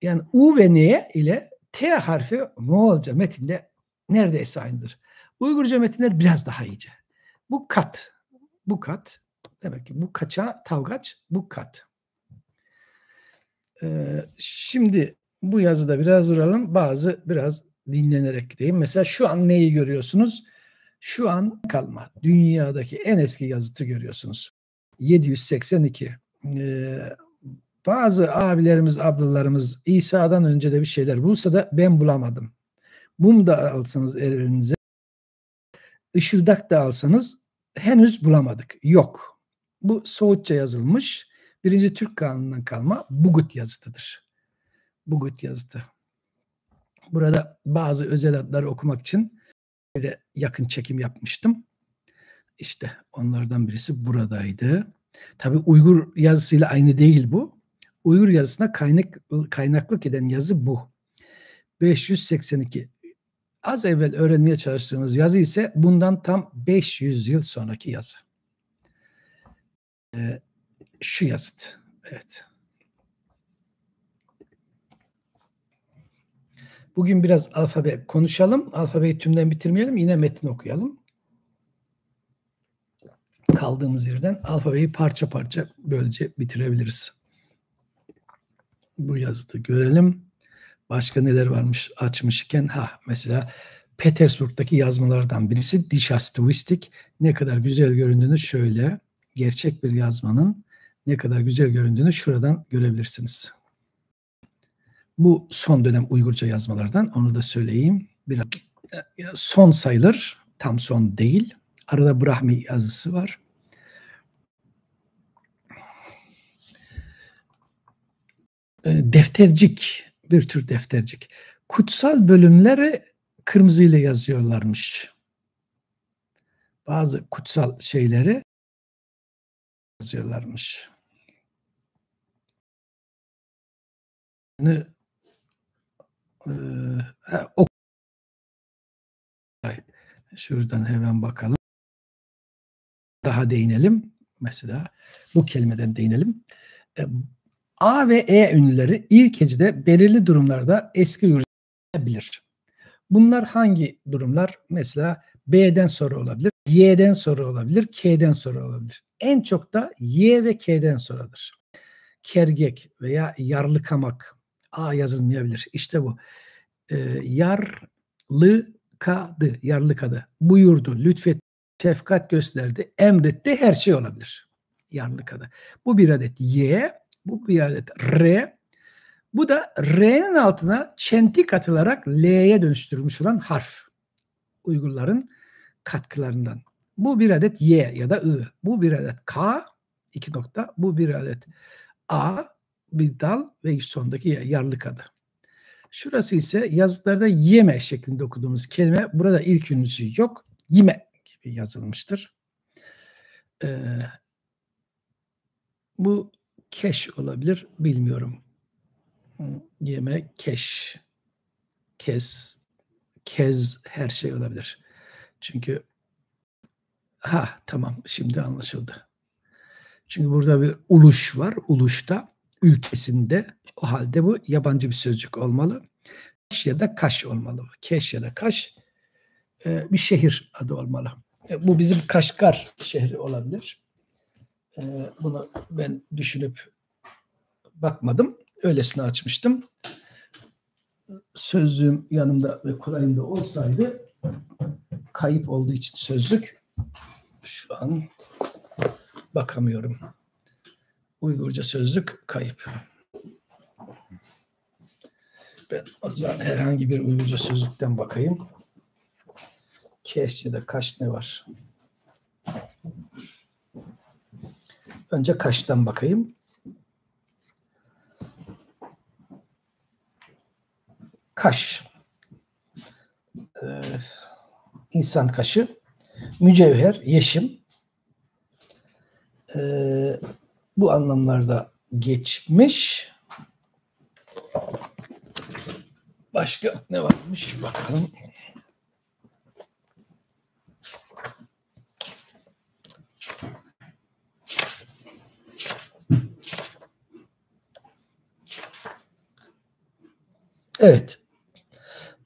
Yani U ve N ile T harfi Moğolca metinde neredeyse aynıdır. Uygurca metinler biraz daha iyice. Bu kat. Bu kat. Demek ki bu kaça tavgaç, bu kat. Şimdi bu yazıda biraz duralım. Biraz dinlenerek gideyim. Mesela şu an neyi görüyorsunuz? Şu an kalma dünyadaki en eski yazıtı görüyorsunuz. 782. Bazı abilerimiz, ablalarımız İsa'dan önce de bir şeyler bulsa da ben bulamadım. Mum da alsanız elinize, ışırdak da alsanız henüz bulamadık. Yok. Bu Soğutça yazılmış. 1. Türk Kanunu'ndan kalma Bugut yazıtıdır. Bugut yazıtı. Burada bazı özel adları okumak için de yakın çekim yapmıştım. İşte onlardan birisi buradaydı. Tabii Uygur yazısıyla aynı değil bu. Uygur yazısına kaynaklık eden yazı bu. 582. Az evvel öğrenmeye çalıştığımız yazı ise bundan tam 500 yıl sonraki yazı. Şu yazıt. Evet. Bugün biraz alfabe konuşalım. Alfabeyi tümden bitirmeyelim. Yine metin okuyalım. Kaldığımız yerden alfabeyi parça parça böylece bitirebiliriz. Bu yazıda görelim. Başka neler varmış açmışken. Mesela Petersburg'daki yazmalardan birisi Dişastovistik. Ne kadar güzel göründüğünü şöyle, gerçek bir yazmanın ne kadar güzel göründüğünü şuradan görebilirsiniz. Bu son dönem Uygurca yazmalardan, onu da söyleyeyim. Biraz son sayılır, tam son değil. Arada Brahmi yazısı var. Deftercik, bir tür deftercik. Kutsal bölümleri kırmızıyla yazıyorlarmış. Bazı kutsal şeyleri yazıyorlarmış. Şuradan hemen bakalım. Daha değinelim. Mesela bu kelimeden değinelim. A ve E ünlüleri ilk hecede belirli durumlarda eski yürütülebilir. Bunlar hangi durumlar? Mesela B'den sonra olabilir, Y'den sonra olabilir, K'den sonra olabilir. En çok da Y ve K'den sonradır. Kergek veya yarlıkamak. A yazılmayabilir. İşte bu. Yarlıkadı, yarlıkadı. Buyurdu, lütfetti, şefkat gösterdi, emretti, her şey olabilir. Yarlıkadı. Bu bir adet Y, bu bir adet R. Bu da R'nin altına çentik atılarak L'ye dönüştürülmüş olan harf. Uygurların katkılarından. Bu bir adet Y ya da I. Bu bir adet K, 2 nokta. Bu bir adet A, bir dal ve sondaki yarlık adı. Şurası ise yazıtlarda yeme şeklinde okuduğumuz kelime. Burada ilk ünlüsü yok. Yime gibi yazılmıştır. Bu keş olabilir. Bilmiyorum. Yeme, keş, kes, kez, her şey olabilir. Çünkü tamam, şimdi anlaşıldı. Çünkü burada bir uluş var. Uluşta, ülkesinde. O halde bu yabancı bir sözcük olmalı. Keş ya da Kaş olmalı. Keş ya da Kaş bir şehir adı olmalı. Bu bizim Kaşgar şehri olabilir. Bunu ben düşünüp bakmadım. Öylesine açmıştım. Sözlüğüm yanımda ve kulağımda olsaydı, kayıp olduğu için sözlük, şu an bakamıyorum. Uygurca sözlük kayıp. Ben o zaman herhangi bir Uygurca sözlükten bakayım. Keşçe'de kaş ne var? Önce kaştan bakayım. Kaş. İnsan kaşı. Mücevher, yeşim. Bu anlamlarda geçmiş. Başka ne varmış bakalım. Evet.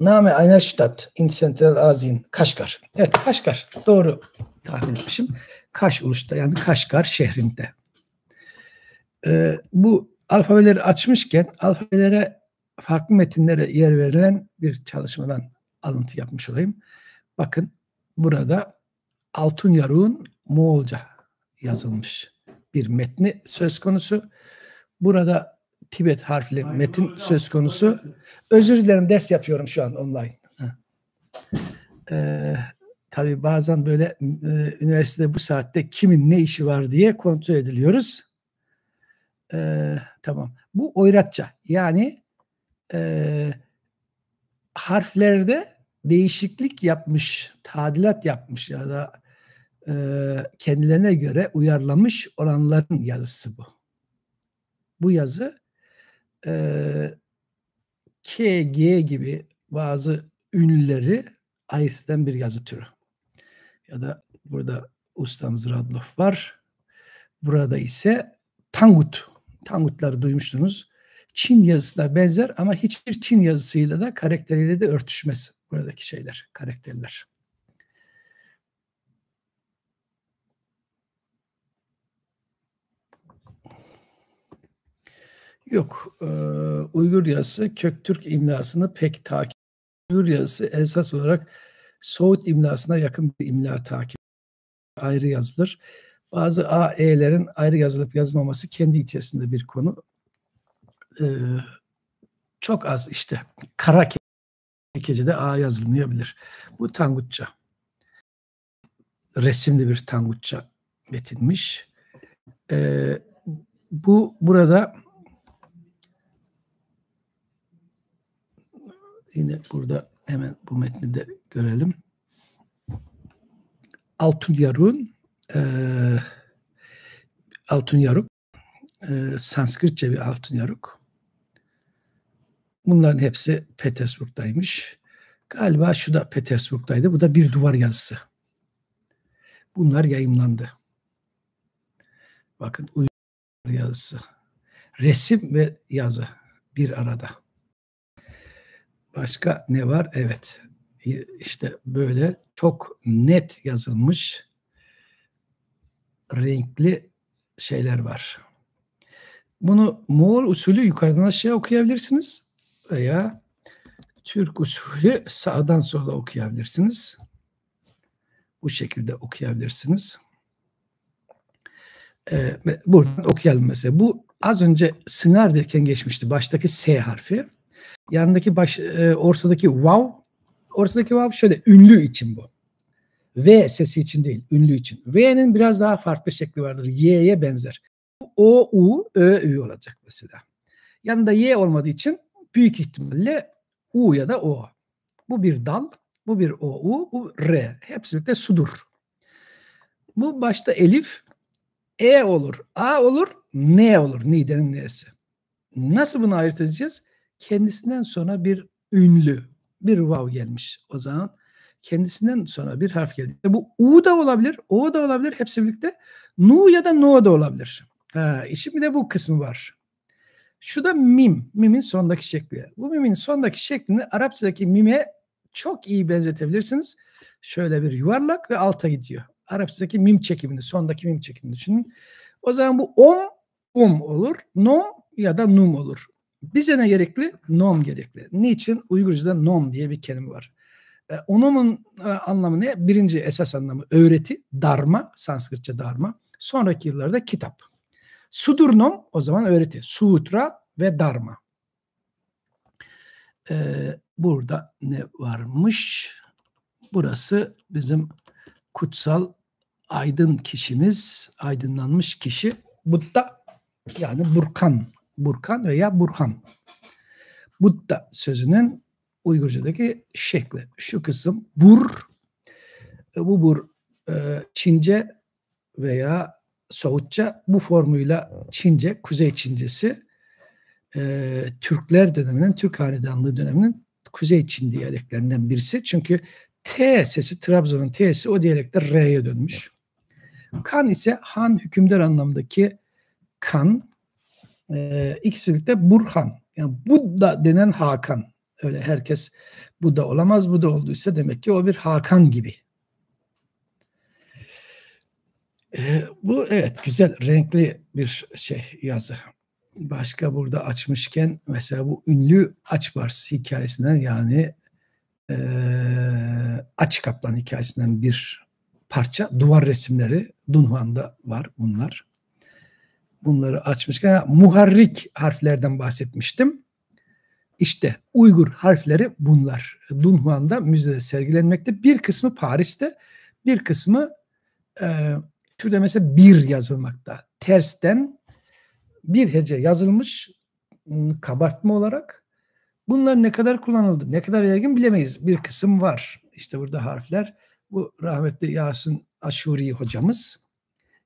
Name Einerstadt in Zentralasien. Kaşgar. Evet, Kaşgar. Doğru tahmin etmişim. Kaş uluşta, yani Kaşgar şehrinde. Bu alfabeleri açmışken alfabelere, farklı metinlere yer verilen bir çalışmadan alıntı yapmış olayım. Bakın, burada Altun Yaruk'un Moğolca yazılmış bir metni söz konusu. Burada Tibet harfli metin söz konusu. Özür dilerim, ders yapıyorum şu an online. Tabii bazen böyle üniversitede bu saatte kimin ne işi var diye kontrol ediliyoruz. Tamam. Bu Oyratça. Yani harflerde değişiklik yapmış, tadilat yapmış ya da kendilerine göre uyarlamış olanların yazısı bu. Bu yazı K, G gibi bazı ünlüleri ayırt eden bir yazı türü. Ya da burada ustamız Radloff var. Burada ise Tangut. Tangutları duymuştunuz. Çin yazısına benzer ama hiçbir Çin yazısıyla da karakteriyle de örtüşmez buradaki şeyler, karakterler. Yok, Uygur yazısı Köktürk imlasını pek takip. Uygur yazısı esas olarak Soğut imlasına yakın bir imla takip. Ayrı yazılır. Bazı A, E'lerin ayrı yazılıp yazılmaması kendi içerisinde bir konu. Çok az işte. Karakeke'de A yazılmayabilir. Bu Tangutça. Resimli bir Tangutça metinmiş. Bu burada yine burada hemen bu metni de görelim. Altun Yaruk Sanskritçe bir Altun Yaruk. Bunların hepsi Petersburg'daymış. Galiba şu da Petersburg'daydı. Bu da bir duvar yazısı. Bunlar yayımlandı. Bakın Uygur yazısı. Resim ve yazı bir arada. Başka ne var? Evet. İşte böyle çok net yazılmış renkli şeyler var. Bunu Moğol usulü yukarıdan aşağı okuyabilirsiniz veya Türk usulü sağdan sola okuyabilirsiniz. Bu şekilde okuyabilirsiniz. Buradan okuyalım mesela. Bu az önce sınar derken geçmişti. Baştaki S harfi. Yanındaki ortadaki ortadaki vav şöyle ünlü için bu. V sesi için değil, ünlü için. V'nin biraz daha farklı şekli vardır. Y'ye benzer. O, U, Ö, Ü olacak mesela. Yanında Y olmadığı için büyük ihtimalle U ya da O. Bu bir dal, bu bir O, U, bu R. Hepsi birlikte sudur. Bu başta elif, E olur, A olur, N olur. Nide'nin N'si. Nasıl bunu ayırt edeceğiz? Kendisinden sonra bir ünlü, bir vav gelmiş. O zaman kendisinden sonra bir harf geldi. Bu U da olabilir, O da olabilir. Hepsi birlikte. Nu ya da No da olabilir. Şimdi de bu kısmı var. Şu da mim. Mimin sondaki şekli. Bu mimin sondaki şeklini Arapçadaki mime çok iyi benzetebilirsiniz. Şöyle bir yuvarlak ve alta gidiyor. Arapçadaki mim çekimini, sondaki mim çekimini düşünün. O zaman bu olur, nom ya da num olur. Bize ne gerekli? Nom gerekli. Niçin? Uygurca'da nom diye bir kelime var. Onom'un anlamı ne? Birinci esas anlamı öğreti, dharma, Sanskritçe dharma. Sonraki yıllarda kitap. Sudurnom o zaman öğreti. Sutra ve dharma. Burada ne varmış? Burası bizim kutsal aydın kişimiz, aydınlanmış kişi. Buddha yani Burkan veya Burhan. Buddha sözünün Uygurca'daki şekli. Şu kısım bur. Bu bur Çince veya Soğutça bu formuyla Çince, Kuzey Çincesi Türkler döneminin, Türk hanedanlığı döneminin Kuzey Çin diyaleklerinden birisi. Çünkü T sesi, Trabzon'un T'si o diyalekte R'ye dönmüş. Kan ise Han hükümdar anlamdaki kan. İkisi birlikte Burhan. Yani Buddha denen Hakan. Öyle herkes Buddha olamaz. Buddha olduysa demek ki o bir Hakan gibi. Bu evet güzel renkli bir yazı. Başka burada açmışken mesela bu ünlü Açbars hikayesinden yani Aç Kaplan hikayesinden bir parça. Duvar resimleri Dunhuan'da var bunlar. Bunları açmışken muharrik harflerden bahsetmiştim. İşte Uygur harfleri bunlar. Dunhuan'da müzede sergilenmekte. Bir kısmı Paris'te, bir kısmı şurada mesela bir yazılmakta. Tersten bir hece yazılmış kabartma olarak. Bunlar ne kadar kullanıldı, ne kadar yaygın bilemeyiz. Bir kısım var. İşte burada harfler. Bu rahmetli Yasin Aşuri hocamız.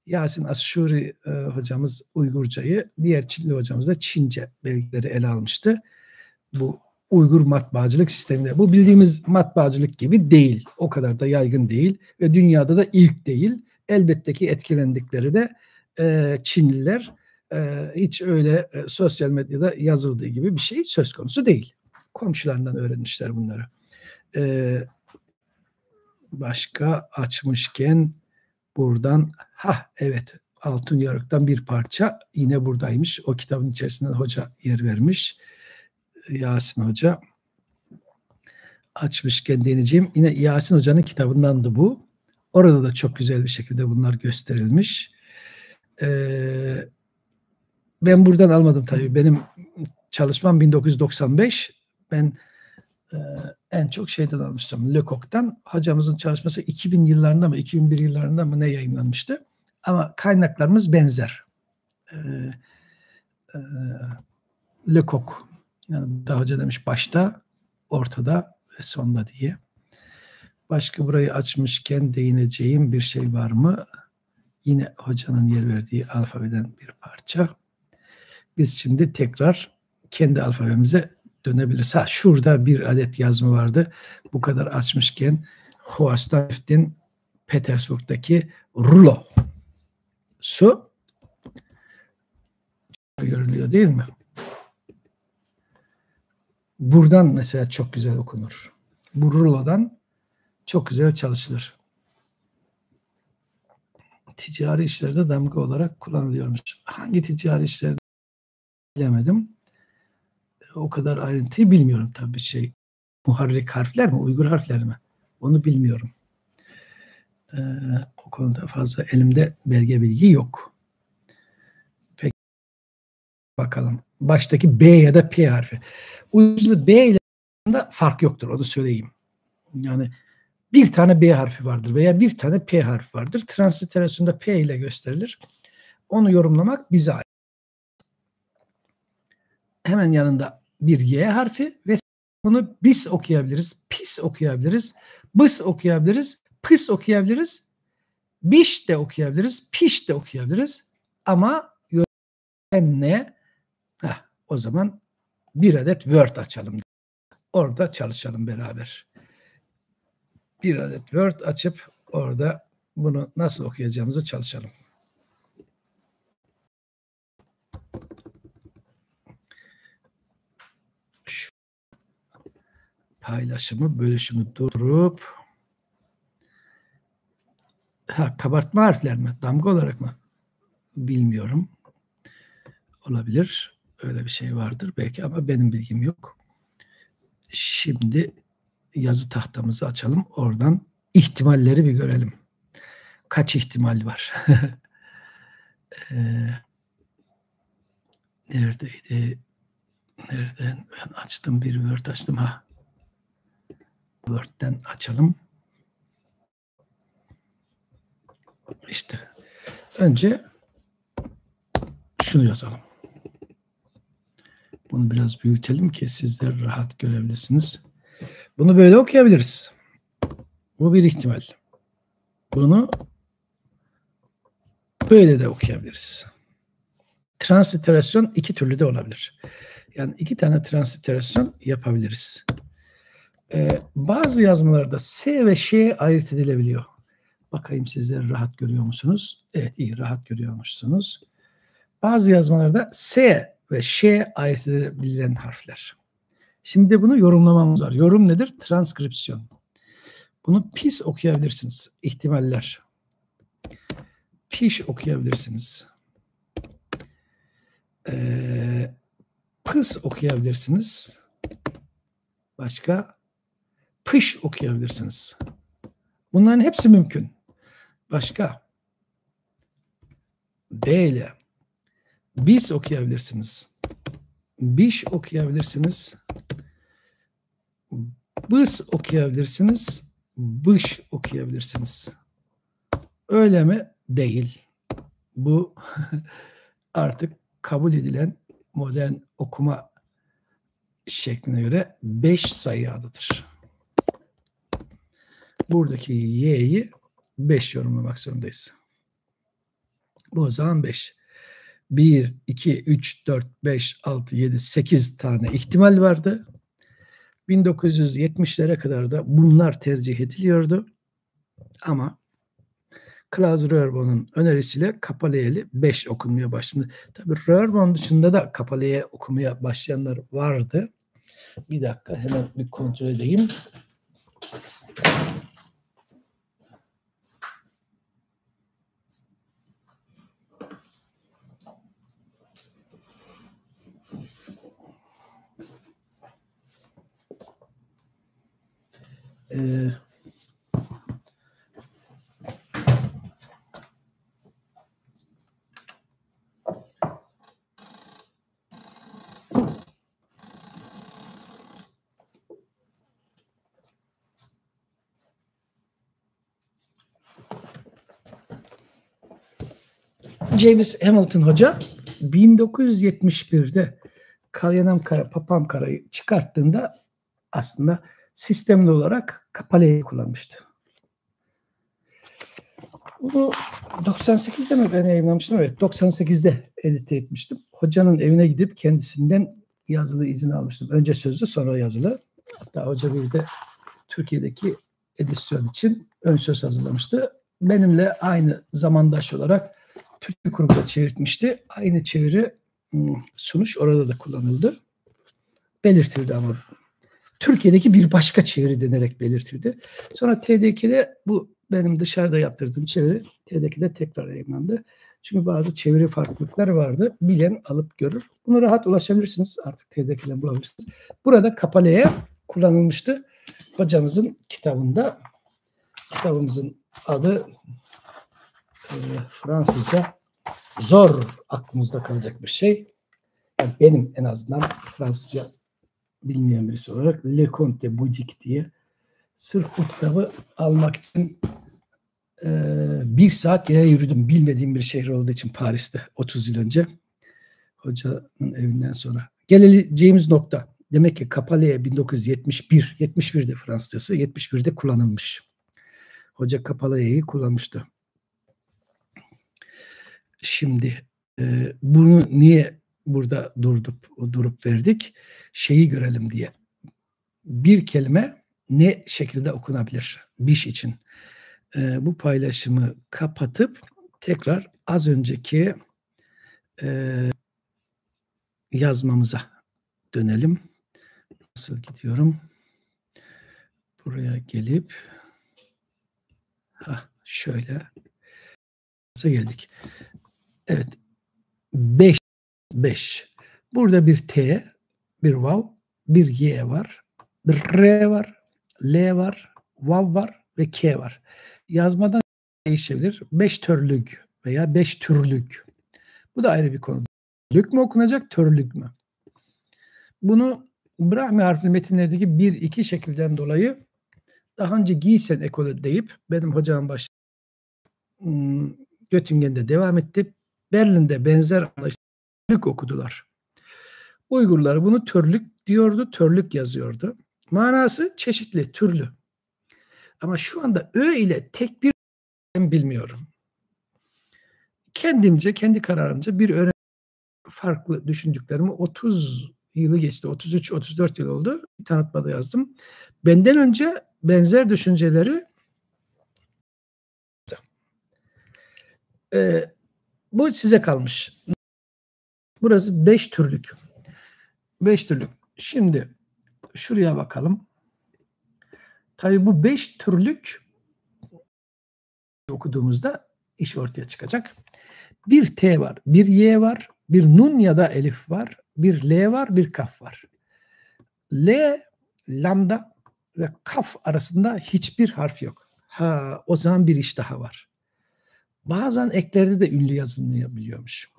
Yasin Aşuri hocamız Uygurcayı, diğer Çinli hocamız da Çince belgeleri ele almıştı. Bu Uygur matbaacılık sisteminde. Bu bildiğimiz matbaacılık gibi değil. O kadar da yaygın değil ve dünyada da ilk değil. Elbette ki etkilendikleri de Çinliler. Hiç öyle sosyal medyada yazıldığı gibi bir şey söz konusu değil. Komşularından öğrenmişler bunları. Başka açmışken buradan evet, Altın Yarık'tan bir parça yine buradaymış. O kitabın içerisinde hoca yer vermiş. Yasin Hoca. Açmışken deneyeceğim. Yine Yasin Hoca'nın kitabındandı bu. Orada da çok güzel bir şekilde bunlar gösterilmiş. Ben buradan almadım tabii. Benim çalışmam 1995. Ben en çok şeyden almıştım. Lecoq'tan. Hocamızın çalışması 2000 yıllarında mı 2001 yıllarında mı ne yayınlanmıştı. Ama kaynaklarımız benzer. Lecoq. Yani daha hoca demiş başta, ortada ve sonda diye. Başka burayı açmışken değineceğim bir şey var mı? Yine hocanın yer verdiği alfabeden bir parça. Biz şimdi tekrar kendi alfabemize dönebiliriz. Şurada bir adet yazma vardı. Bu kadar açmışken Hoastaft'in Petersburg'daki rulo. Su görülüyor değil mi? Buradan mesela çok güzel okunur. Bu rulodan çok güzel çalışılır. Ticari işlerde damga olarak kullanılıyormuş. Hangi ticari işlerde bilemedim. O kadar ayrıntıyı bilmiyorum tabii. Muharrik harfler mi, Uygur harfler mi? Onu bilmiyorum. O konuda fazla elimde belge bilgi yok. Peki bakalım. Baştaki B ya da P harfi. Ucuzlu B ile fark yoktur. Onu söyleyeyim. Yani bir tane B harfi vardır veya bir tane P harfi vardır. Transliterasyonda P ile gösterilir. Onu yorumlamak bize ait. Hemen yanında bir Y harfi ve bunu bis okuyabiliriz, pis okuyabiliriz, bıs okuyabiliriz, pıs okuyabiliriz, biş de okuyabiliriz, piş de okuyabiliriz. Ama ne? O zaman bir adet Word açalım. Orada çalışalım beraber. Bir adet Word açıp orada bunu nasıl okuyacağımızı çalışalım. Şu paylaşımı, bölüşümü durdurup kabartma harfler mi? Damga olarak mı? Bilmiyorum. Olabilir. Öyle bir şey vardır belki ama benim bilgim yok. Şimdi yazı tahtamızı açalım. Oradan ihtimalleri bir görelim. Kaç ihtimal var? Neredeydi? Nereden? Ben açtım, bir Word açtım. Word'den açalım. İşte önce şunu yazalım. Bunu biraz büyütelim ki sizler rahat görebilirsiniz. Bunu böyle okuyabiliriz. Bu bir ihtimal. Bunu böyle de okuyabiliriz. Transliterasyon iki türlü de olabilir. Yani iki tane transliterasyon yapabiliriz. Bazı yazmalarda S ve Ş ayırt edilebiliyor. Bakayım sizler rahat görüyor musunuz? Evet, iyi, rahat görüyormuşsunuz. Bazı yazmalarda S ve Ş ayırt edilebilen harfler. Şimdi bunu yorumlamamız var. Yorum nedir? Transkripsiyon. Bunu pis okuyabilirsiniz. İhtimaller. Piş okuyabilirsiniz. Pıs okuyabilirsiniz. Başka? Kış okuyabilirsiniz. Bunların hepsi mümkün. Başka? B ile bis okuyabilirsiniz. Biş okuyabilirsiniz. Bıs okuyabilirsiniz. Bış okuyabilirsiniz. Öyle mi? Değil. Bu artık kabul edilen modern okuma şekline göre 5 sayı adıdır. Buradaki y'yi 5 yorumlamak zorundayız. Bu o zaman 5. 1, 2, 3, 4, 5, 6, 7, 8 tane ihtimal vardı. 1970'lere kadar da bunlar tercih ediliyordu. Ama Klaus Röhrbohn'un önerisiyle kapalı Y'li 5 okunmaya başlandı. Tabii Röhrbohn dışında da kapalı Y okumaya başlayanlar vardı. Bir dakika hemen bir kontrol edeyim. James Hamilton Hoca 1971'de Kalyanamkara, Papamkara'yı çıkarttığında aslında sistemli olarak kapalı kullanmıştı. Bunu 98'de mi ben yayınlamıştım? Evet, 98'de edite etmiştim. Hocanın evine gidip kendisinden yazılı izin almıştım. Önce sözlü, sonra yazılı. Hatta hoca bir de Türkiye'deki edisyon için ön söz hazırlamıştı. Benimle aynı zamandaş olarak Türkçe Kurumu'da çevirtmişti. Aynı çeviri sunuş orada da kullanıldı. Belirtildi ama Türkiye'deki bir başka çeviri denerek belirtildi. Sonra TDK'de bu benim dışarıda yaptırdığım çeviri TDK'de tekrar yayınlandı. Çünkü bazı çeviri farklılıkları vardı. Bilen alıp görür. Bunu rahat ulaşabilirsiniz. Artık TDK'den bulabilirsiniz. Burada kapalıya kullanılmıştı. Hocamızın kitabında. Kitabımızın adı Fransızca zor aklımızda kalacak bir şey. Yani benim en azından Fransızca bilmeyen birisi olarak Le Conte de Boudic diye sırf bu kitabı almak için 1 saat yere yürüdüm. Bilmediğim bir şehir olduğu için Paris'te 30 yıl önce. Hocanın evinden sonra. Geleceğimiz nokta. Demek ki Kapalı'ya 1971, 71'de Fransızcası, 71'de kullanılmış. Hoca Kapalı'yı kullanmıştı. Şimdi bunu niye burada durup verdik? Şeyi görelim diye. Bir kelime ne şekilde okunabilir? Biş için. Bu paylaşımı kapatıp tekrar az önceki yazmamıza dönelim. Nasıl gidiyorum? Buraya gelip şöyle geldik. Evet. 5. Burada bir T, bir vav, bir Y var, bir R var, L var, vav var ve K var. Yazmadan değişebilir. 5 törlük veya 5 türlük. Bu da ayrı bir konu. Lük mü okunacak, törlük mü? Bunu Brahmi harfli metinlerdeki 1-2 şekilden dolayı daha önce Gießen ekolü deyip benim hocam başladı. Göttingen'de devam etti. Berlin'de benzer anlaşılık okudular. Uygurlar bunu törlük diyordu, törlük yazıyordu. Manası çeşitli, türlü. Ama şu anda Ö ile tek bir bilmiyorum. Kendimce, kendi kararımca bir öğrenci farklı düşündüklerimi 30 yılı geçti. 33-34 yıl oldu. Bir tanıtmada yazdım. Benden önce benzer düşünceleri bu size kalmış. Burası 5 türlük. 5 türlük. Şimdi şuraya bakalım. Tabii bu 5 türlük okuduğumuzda iş ortaya çıkacak. Bir T var, bir Y var, bir nun ya da elif var, bir L var, bir kaf var. L, lambda, ve kaf arasında hiçbir harf yok. Ha, o zaman bir iş daha var. Bazen eklerde de ünlü yazılmayabiliyormuş.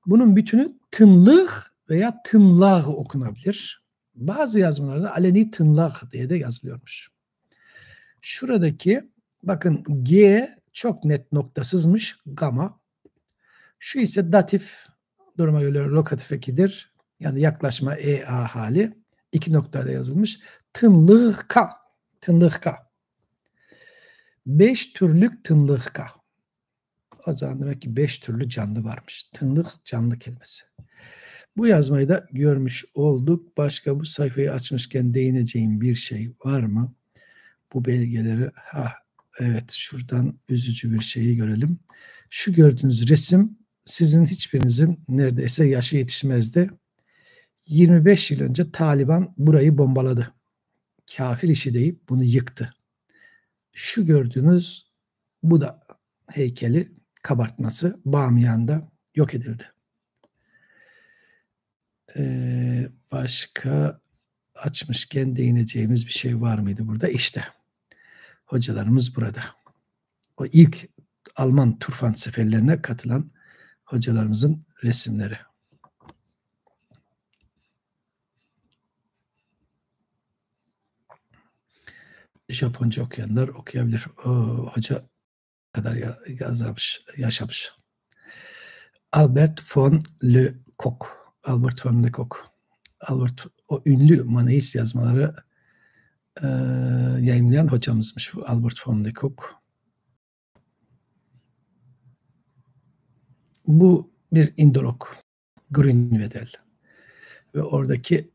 Bunun bütünü tınlık veya tınlağ okunabilir. Bazı yazmalarda aleni tınlağ diye de yazılıyormuş. Şuradaki bakın G çok net noktasızmış, gama. Şu ise datif, duruma göre lokatif ekidir. Yani yaklaşma EA hali. 2 noktayla yazılmış. Tınlıka. Tınlıka. 5 türlük tınlıka. O zaman demek ki 5 türlü canlı varmış. Tınlık canlı kelimesi. Bu yazmayı da görmüş olduk. Başka bu sayfayı açmışken değineceğim bir şey var mı? Bu belgeleri, evet, şuradan üzücü bir şeyi görelim. Şu gördüğünüz resim sizin hiçbirinizin neredeyse yaşı yetişmezdi. 25 yıl önce Taliban burayı bombaladı. Kafir işi deyip bunu yıktı. Şu gördüğünüz bu da heykeli kabartması Bamiyan'da yok edildi. Başka açmışken değineceğimiz bir şey var mıydı burada? İşte hocalarımız burada. O ilk Alman Turfan seferlerine katılan hocalarımızın resimleri. Japonca okuyanlar okuyabilir. O hoca kadar yaşamış. Albert von Lecoq. Albert von Lecoq. Albert, o ünlü Maneist yazmaları yayınlayan hocamızmış bu Albert von Lecoq. Bu bir Indolog, Grünwedel ve oradaki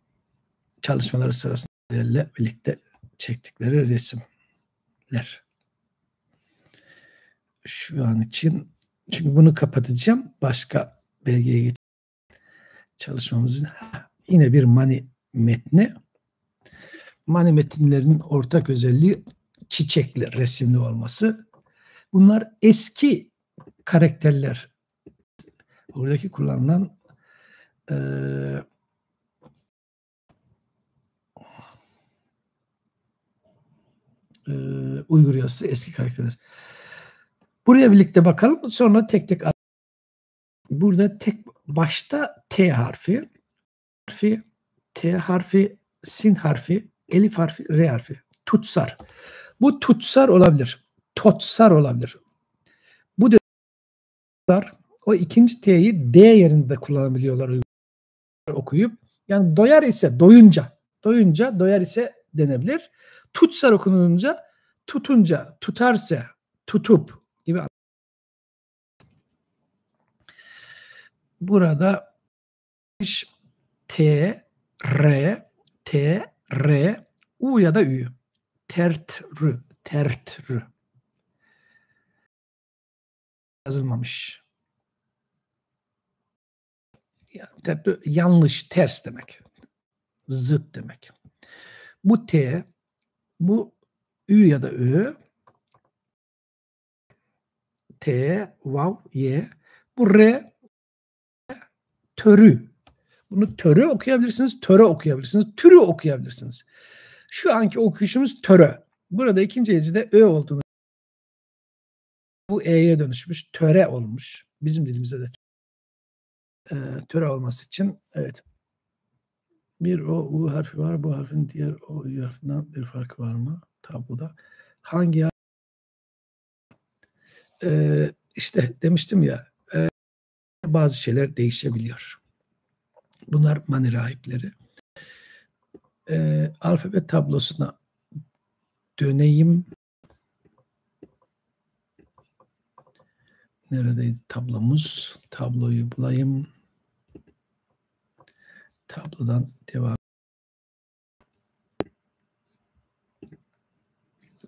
çalışmaları sırasında birlikte çektikleri resimler. Şu an için, çünkü bunu kapatacağım, başka belgeye geçeceğim. Çalışmamızın yine bir Mani metni. Mani metinlerinin ortak özelliği çiçekli, resimli olması. Bunlar eski karakterler. Buradaki kullanılan Uygur yazısı eski karakterler. Buraya birlikte bakalım. Sonra tek tek. Burada tek başta T harfi, T harfi, sin harfi, elif harfi, R harfi. Tutsar. Bu tutsar olabilir. Totsar olabilir. Bu tutsar, o ikinci T'yi D yerinde kullanabiliyorlar okuyup. Yani doyar ise doyunca, doyar ise denebilir. Tutsar okununca tutunca, tutarsa, tutup gibi. Burada T, R, U ya da Ü. Tertrü. Yazılmamış. Yani yanlış, ters demek. Zıt demek. Bu T, bu Ü ya da Ö, T, vav, Y. Bu R, törü. Bunu törü okuyabilirsiniz, töre okuyabilirsiniz, türü okuyabilirsiniz. Şu anki okuyuşumuz töre. Burada ikinci hecede Ö olduğunu, bu E'ye dönüşmüş, töre olmuş. Bizim dilimizde de töre olması için, evet. Bir O, U harfi var. Bu harfin diğer O, U harfinden bir farkı var mı? Tabloda. Hangi işte demiştim ya, bazı şeyler değişebiliyor. Bunlar Mani rahipleri. Alfabe tablosuna döneyim. Neredeydi tablomuz? Tabloyu bulayım. Tablodan devam.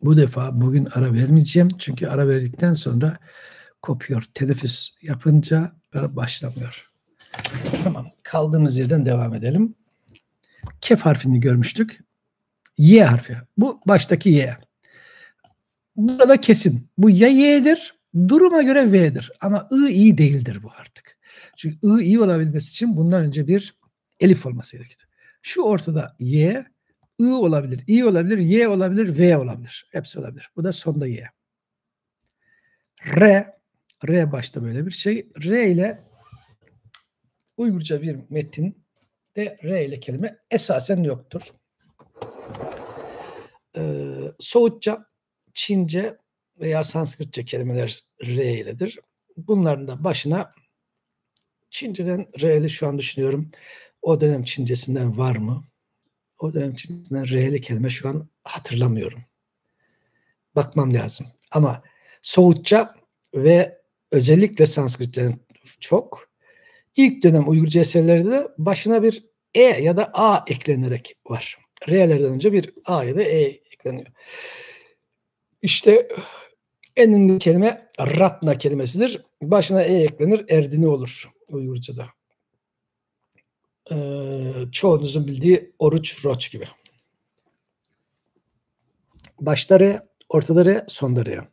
Bu defa bugün ara vermeyeceğim. Çünkü ara verdikten sonra kopuyor. Teneffüs yapınca başlamıyor. Tamam. Kaldığımız yerden devam edelim. Kef harfini görmüştük. Y harfi. Bu baştaki Y. Burada kesin. Bu ya Y'dir, duruma göre V'dir. Ama I değildir bu artık. Çünkü I olabilmesi için bundan önce bir elif olması gerekir. Şu ortada Y, I olabilir, I olabilir, Y olabilir, V olabilir. Hepsi olabilir. Bu da sonda Y. R başta böyle bir şey. R ile Uygurca bir metinde R ile kelime esasen yoktur. Soğutça, Çince veya Sanskritçe kelimeler R iledir. Bunların da başına Çince'den R'li şu an düşünüyorum. O dönem Çincesinden var mı? O dönem Çincesinden R'li kelime şu an hatırlamıyorum. Bakmam lazım. Ama Soğutça ve özellikle Sanskritçe'den çok. İlk dönem Uygurca eserlerde de başına bir E ya da A eklenerek var. R'lerden önce bir A ya da E ekleniyor. İşte en ünlü kelime Ratna kelimesidir. Başına E eklenir, Erdini olur Uygurca'da. Çoğunuzun bildiği oruç, roç gibi. Başta R, ortada R, sonda R.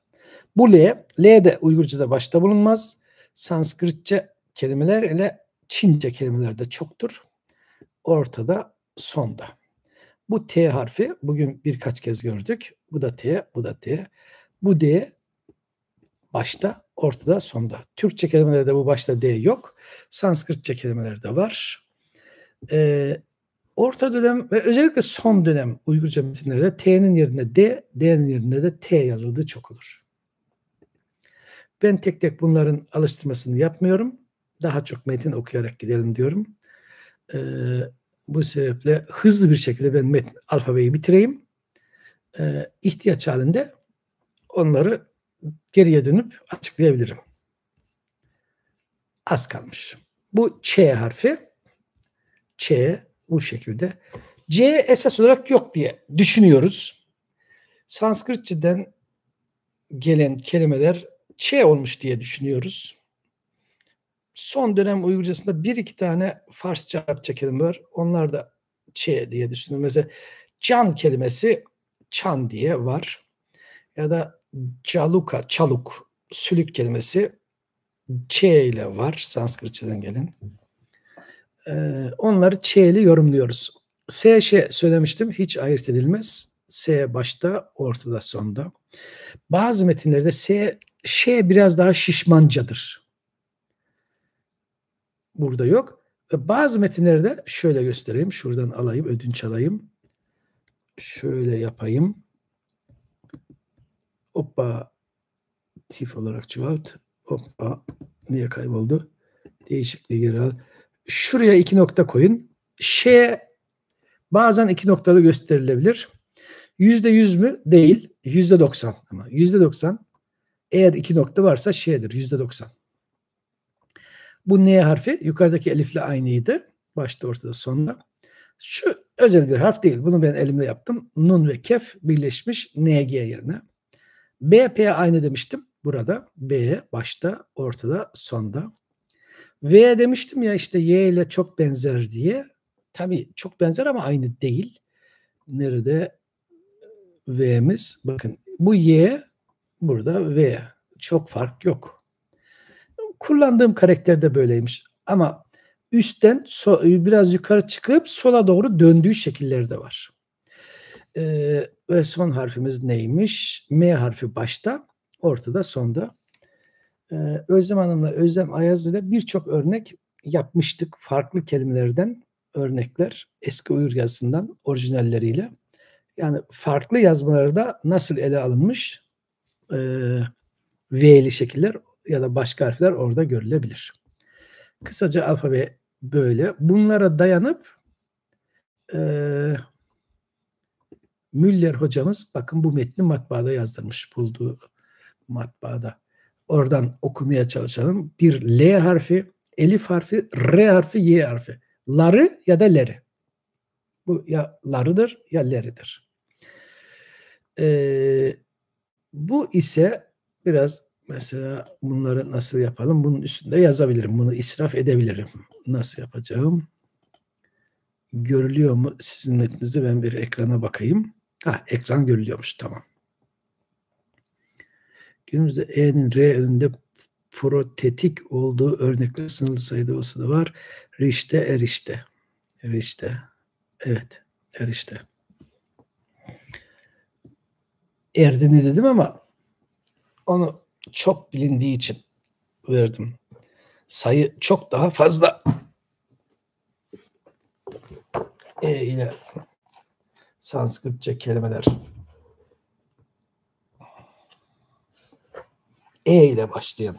Bu L de Uygurca'da başta bulunmaz. Sanskritçe kelimeler ile Çince kelimeler de çoktur. Ortada, sonda. Bu T harfi bugün birkaç kez gördük. Bu da T, bu da T. Bu D başta, ortada, sonda. Türkçe kelimelerde bu başta D yok. Sanskritçe kelimelerde var. Orta dönem ve özellikle son dönem Uygurca metinlerde T'nin yerine D, D'nin yerine de T yazıldığı çok olur. Ben tek tek bunların alıştırmasını yapmıyorum. Daha çok metin okuyarak gidelim diyorum. Bu sebeple hızlı bir şekilde ben metin alfabeyi bitireyim. İhtiyaç halinde onları geriye dönüp açıklayabilirim. Az kalmış. Bu Ç harfi. Ç bu şekilde. C esas olarak yok diye düşünüyoruz. Sanskritçeden gelen kelimeler Ç olmuş diye düşünüyoruz. Son dönem Uygurcasında bir iki tane Farsça, Arapça kelime var. Onlar da Ç diye düşünüyorum. Mesela can kelimesi çan diye var. Ya da caluka, çaluk, sülük kelimesi Ç ile var. Sanskritçeden gelen. Onları Ç'li yorumluyoruz. S söylemiştim. Hiç ayırt edilmez. S başta, ortada, sonda. Bazı metinlerde Ş biraz daha şişmancadır. Burada yok. Bazı metinlerde şöyle göstereyim. Şuradan alayım, ödünç alayım. Şöyle yapayım. Hoppa. Tif olarak çoğalt. Hoppa. Niye kayboldu? Değişikliği geri al. Şuraya 2 nokta koyun. Ş bazen 2 noktalı gösterilebilir. %100 mü? Değil. %90 ama. %90 eğer 2 nokta varsa Ş'dir. %90. Bu N harfi yukarıdaki elifle aynıydı. Başta, ortada, sonda. Şu özel bir harf değil. Bunu ben elimle yaptım. Nun ve kef birleşmiş NG yerine. B, P aynı demiştim. Burada B başta, ortada, sonda. V demiştim ya işte Y ile çok benzer diye. Tabii çok benzer ama aynı değil. Nerede V'miz? Bakın bu Y, burada V. Çok fark yok. Kullandığım karakter de böyleymiş. Ama üstten biraz yukarı çıkıp sola doğru döndüğü şekilleri de var. Ve son harfimiz neymiş? M harfi başta, ortada, sonda. Özlem Hanım'la Özlem Ayaz ile birçok örnek yapmıştık. Farklı kelimelerden örnekler. Eski Uygur yazısından orijinalleriyle. Yani farklı yazmalarda nasıl ele alınmış V'li şekiller ya da başka harfler orada görülebilir. Kısaca alfabe böyle. Bunlara dayanıp Müller hocamız bakın bu metni matbaada yazdırmış, bulduğu matbaada. Oradan okumaya çalışalım. Bir L harfi, elif harfi, R harfi, Y harfi. Ları ya da leri. Bu ya larıdır ya leridir. Bu ise biraz mesela bunları nasıl yapalım? Bunun üstünde yazabilirim. Bunu israf edebilirim. Nasıl yapacağım? Görülüyor mu sizin metninizde? Ben bir ekrana bakayım. Ekran görülüyormuş. Tamam. Günümüzde E'nin R önünde protetik olduğu örnekler sınırlı sayıda olsa da var. Rişte, erişte. Erişte. Evet. Erişte. Erdin'i dedim ama onu çok bilindiği için verdim. Sayı çok daha fazla. E ile Sanskritçe kelimeler. E ile başlayan.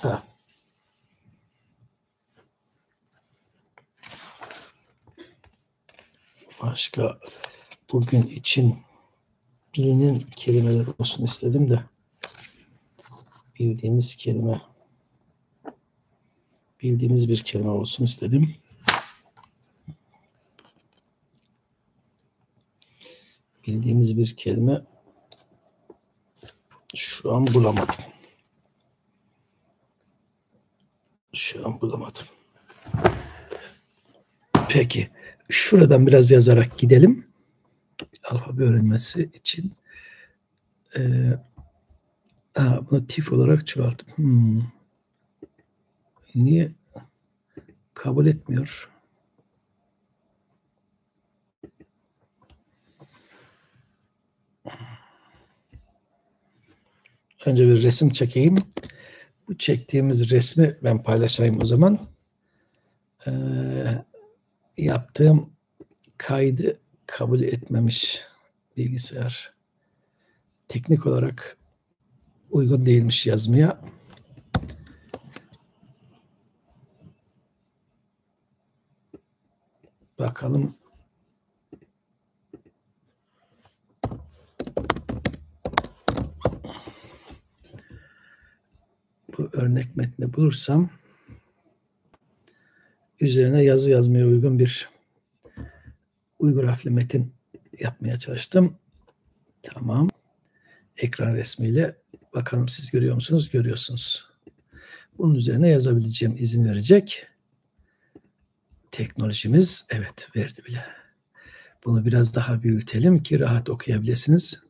Ha. Başka bugün için bilinen kelimeler olsun istedim de bildiğimiz kelime, bildiğimiz bir kelime olsun istedim. Bildiğimiz bir kelime şu an bulamadım. Peki. Şuradan biraz yazarak gidelim. Alfabe öğrenmesi için. Bunu tif olarak çoğalttım. Niye kabul etmiyor? Önce bir resim çekeyim. Bu çektiğimiz resmi ben paylaşayım o zaman. Yaptığım kaydı kabul etmemiş bilgisayar. Teknik olarak uygun değilmiş yazmaya. Bakalım. Bu örnek metni bulursam üzerine yazı yazmaya uygun bir Uygur harfli metin yapmaya çalıştım. Tamam. Ekran resmiyle bakalım siz görüyor musunuz? Görüyorsunuz. Bunun üzerine yazabileceğim izin verecek. Teknolojimiz evet verdi bile. Bunu biraz daha büyütelim ki rahat okuyabilirsiniz.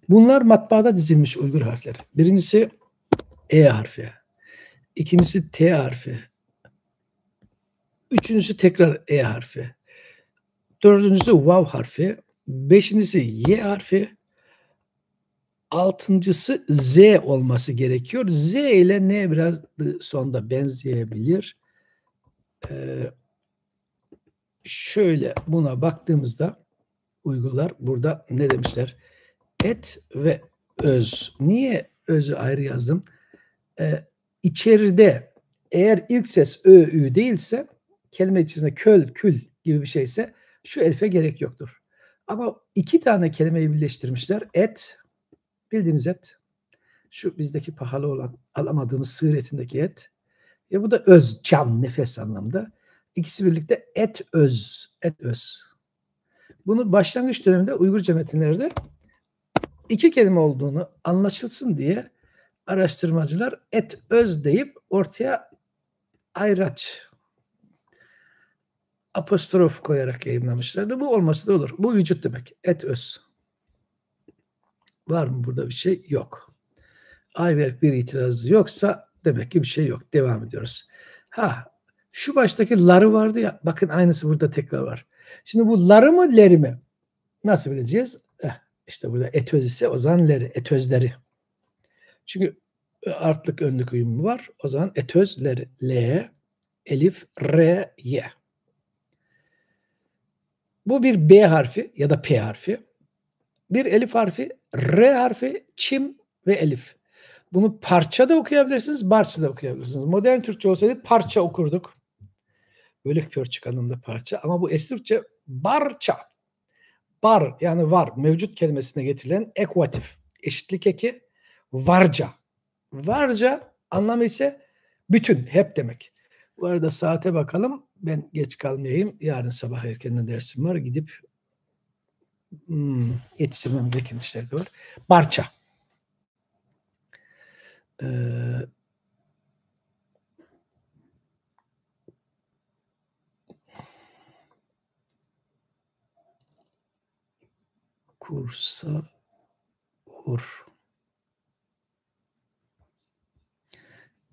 Bunlar matbaada dizilmiş Uygur harfleri. Birincisi E harfi. İkincisi T harfi. Üçüncüsü tekrar E harfi. Dördüncüsü Vav harfi. Beşincisi Y harfi. Altıncısı Z olması gerekiyor. Z ile N biraz sonda benzeyebilir. Şöyle buna baktığımızda Uygurlar burada ne demişler? Et ve öz. Niye özü ayrı yazdım? İçeride eğer ilk ses ö, ü değilse kelime içerisinde köl, kül gibi bir şeyse şu elife gerek yoktur. Ama iki tane kelimeyi birleştirmişler. Et, bildiğimiz et. Şu bizdeki pahalı olan alamadığımız sığır etindeki et. Bu da öz, can, nefes anlamda. İkisi birlikte et öz, et öz. Bunu başlangıç döneminde Uygurca metinlerde iki kelime olduğunu anlaşılsın diye araştırmacılar et öz deyip ortaya ayraç apostrof koyarak yayınlamışlardı. Bu olması da olur. Bu vücut demek. Et öz. Var mı burada bir şey? Yok. Ayberk bir itirazı yoksa demek ki bir şey yok. Devam ediyoruz. Şu baştaki ları vardı ya. Bakın aynısı burada tekrar var. Şimdi bu ları mı leri mi? Nasıl bileceğiz? İşte burada etöz ise o zaman leri, etözleri. Çünkü artlık önlük uyumu var. O zaman etözleri. L, elif, R, Y. Bu bir B harfi ya da P harfi. Bir elif harfi, R harfi, çim ve elif. Bunu parça da okuyabilirsiniz, barça da okuyabilirsiniz. Modern Türkçe olsaydı parça okurduk. Bölük pörçük anlamda parça. Ama bu eski Türkçe barça. Bar yani var, mevcut kelimesine getirilen ekvatif. Eşitlik eki varca. Varca anlamı ise bütün, hep demek. Bu arada saate bakalım. Ben geç kalmayayım. Yarın sabah erkenden dersim var. Gidip yetiştirmem gereken işler de var. Barça. Kursayur.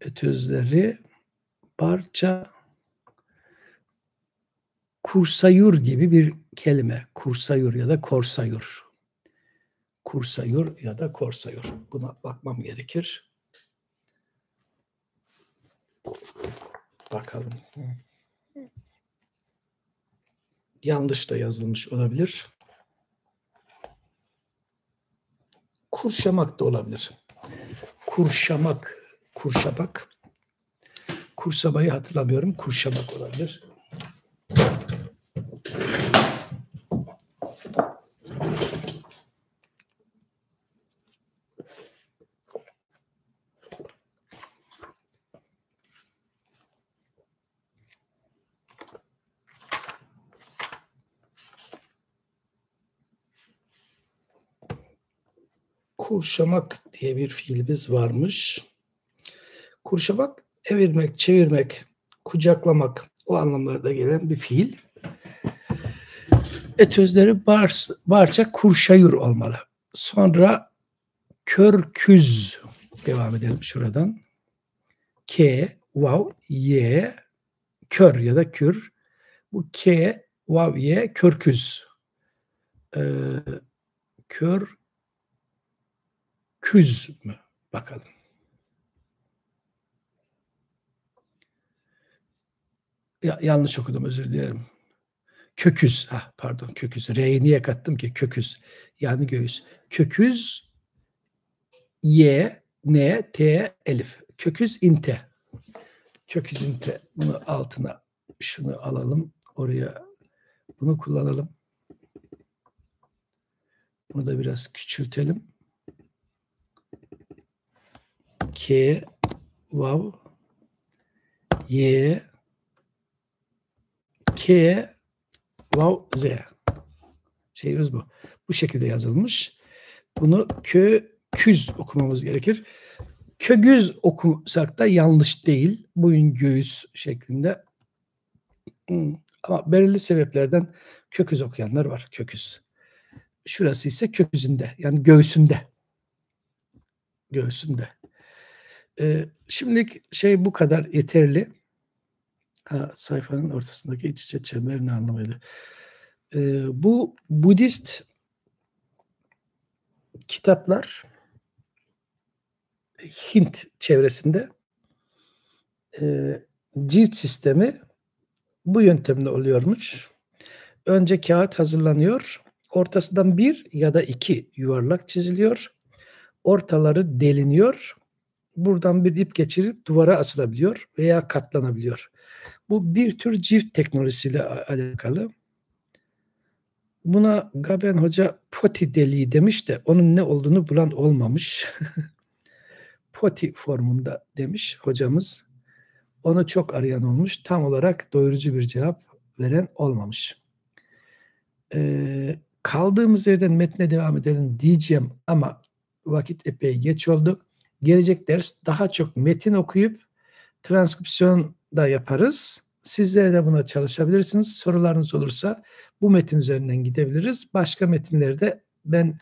Ötözleri barça. Kursayur gibi bir kelime. Kursayur ya da korsayur. Kursayur ya da korsayur. Buna bakmam gerekir. Bakalım. Yanlış da yazılmış olabilir. Kurşamak da olabilir. Kurşamak, kurşabak. Kursabayı hatırlamıyorum. Kurşamak olabilir. Kurşamak diye bir fiilimiz varmış. Kurşamak, evirmek, çevirmek, kucaklamak, o anlamlarda gelen bir fiil. Etözleri barça kurşayur olmalı. Sonra körküz. Devam edelim şuradan. K, vav, y, kör ya da kür. Bu K, vav, y, körküz. Küz mü? Bakalım. Yanlış okudum, özür dilerim. Köküz. Pardon, köküz. R'yi niye kattım ki? Köküz. Yani göğüs. Köküz Y, N, T, elif. Köküz inte. Köküz inte. Bunu altına şunu alalım. Oraya bunu kullanalım. Bunu da biraz küçültelim. K, vav, Y, K, vav, Z. Şeyimiz bu. Bu şekilde yazılmış. Bunu köküz okumamız gerekir. Kögüz okusak da yanlış değil. Boyun göğüs şeklinde. Ama belirli sebeplerden köküz okuyanlar var. Köküz. Şurası ise köküzünde. Yani göğsünde. Göğsünde. Şimdilik bu kadar yeterli. Sayfanın ortasındaki iç içe çember ne anlamıyla? Bu Budist kitaplar Hint çevresinde cilt sistemi bu yöntemle oluyormuş. Önce kağıt hazırlanıyor. Ortasından bir ya da iki yuvarlak çiziliyor. Ortaları deliniyor. Buradan bir ip geçirip duvara asılabiliyor veya katlanabiliyor. Bu bir tür cilt teknolojisiyle alakalı. Buna Gaben Hoca poti deliği demiş de onun ne olduğunu bulan olmamış. Poti formunda demiş hocamız. Onu çok arayan olmuş. Tam olarak doyurucu bir cevap veren olmamış. Kaldığımız yerden metne devam edelim diyeceğim ama vakit epey geç oldu. Gelecek ders daha çok metin okuyup transkripsiyon da yaparız. Sizler de buna çalışabilirsiniz. Sorularınız olursa bu metin üzerinden gidebiliriz. Başka metinleri de ben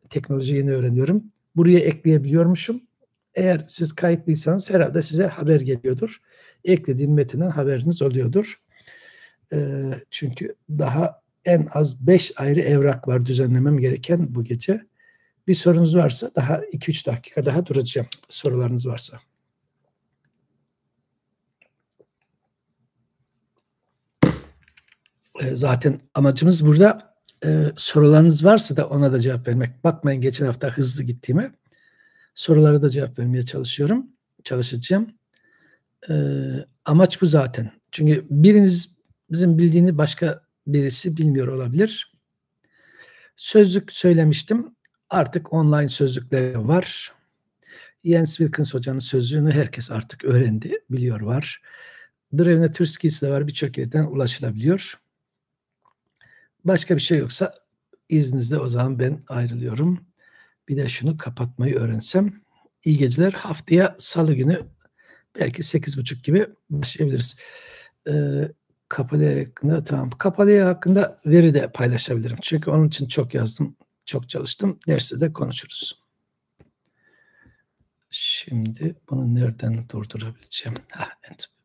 teknoloji yeni öğreniyorum. Buraya ekleyebiliyormuşum. Eğer siz kayıtlıysanız herhalde size haber geliyordur. Eklediğim metinden haberiniz oluyordur. Çünkü daha en az 5 ayrı evrak var düzenlemem gereken bu gece. Bir sorunuz varsa daha 2-3 dakika daha duracağım. Sorularınız varsa. Zaten amacımız burada sorularınız varsa da ona da cevap vermek. Bakmayın geçen hafta hızlı gittiğime. Sorulara da cevap vermeye çalışacağım. Amaç bu zaten. Çünkü biriniz bizim bildiğini başka birisi bilmiyor olabilir. Sözlük söylemiştim. Artık online sözlükler var. Jens Wilkins hocanın sözlüğünü herkes artık öğrendi, biliyor var. Drevne Türskisi de var. Birçok yerden ulaşılabiliyor. Başka bir şey yoksa izninizle o zaman ben ayrılıyorum. Bir de şunu kapatmayı öğrensem. İyi geceler. Haftaya salı günü belki 8.30 gibi başlayabiliriz. Kapalıya hakkında veri de paylaşabilirim. Çünkü onun için çok yazdım. çok çalıştım. Derste de konuşuruz. Şimdi bunu nereden durdurabileceğim? Enter.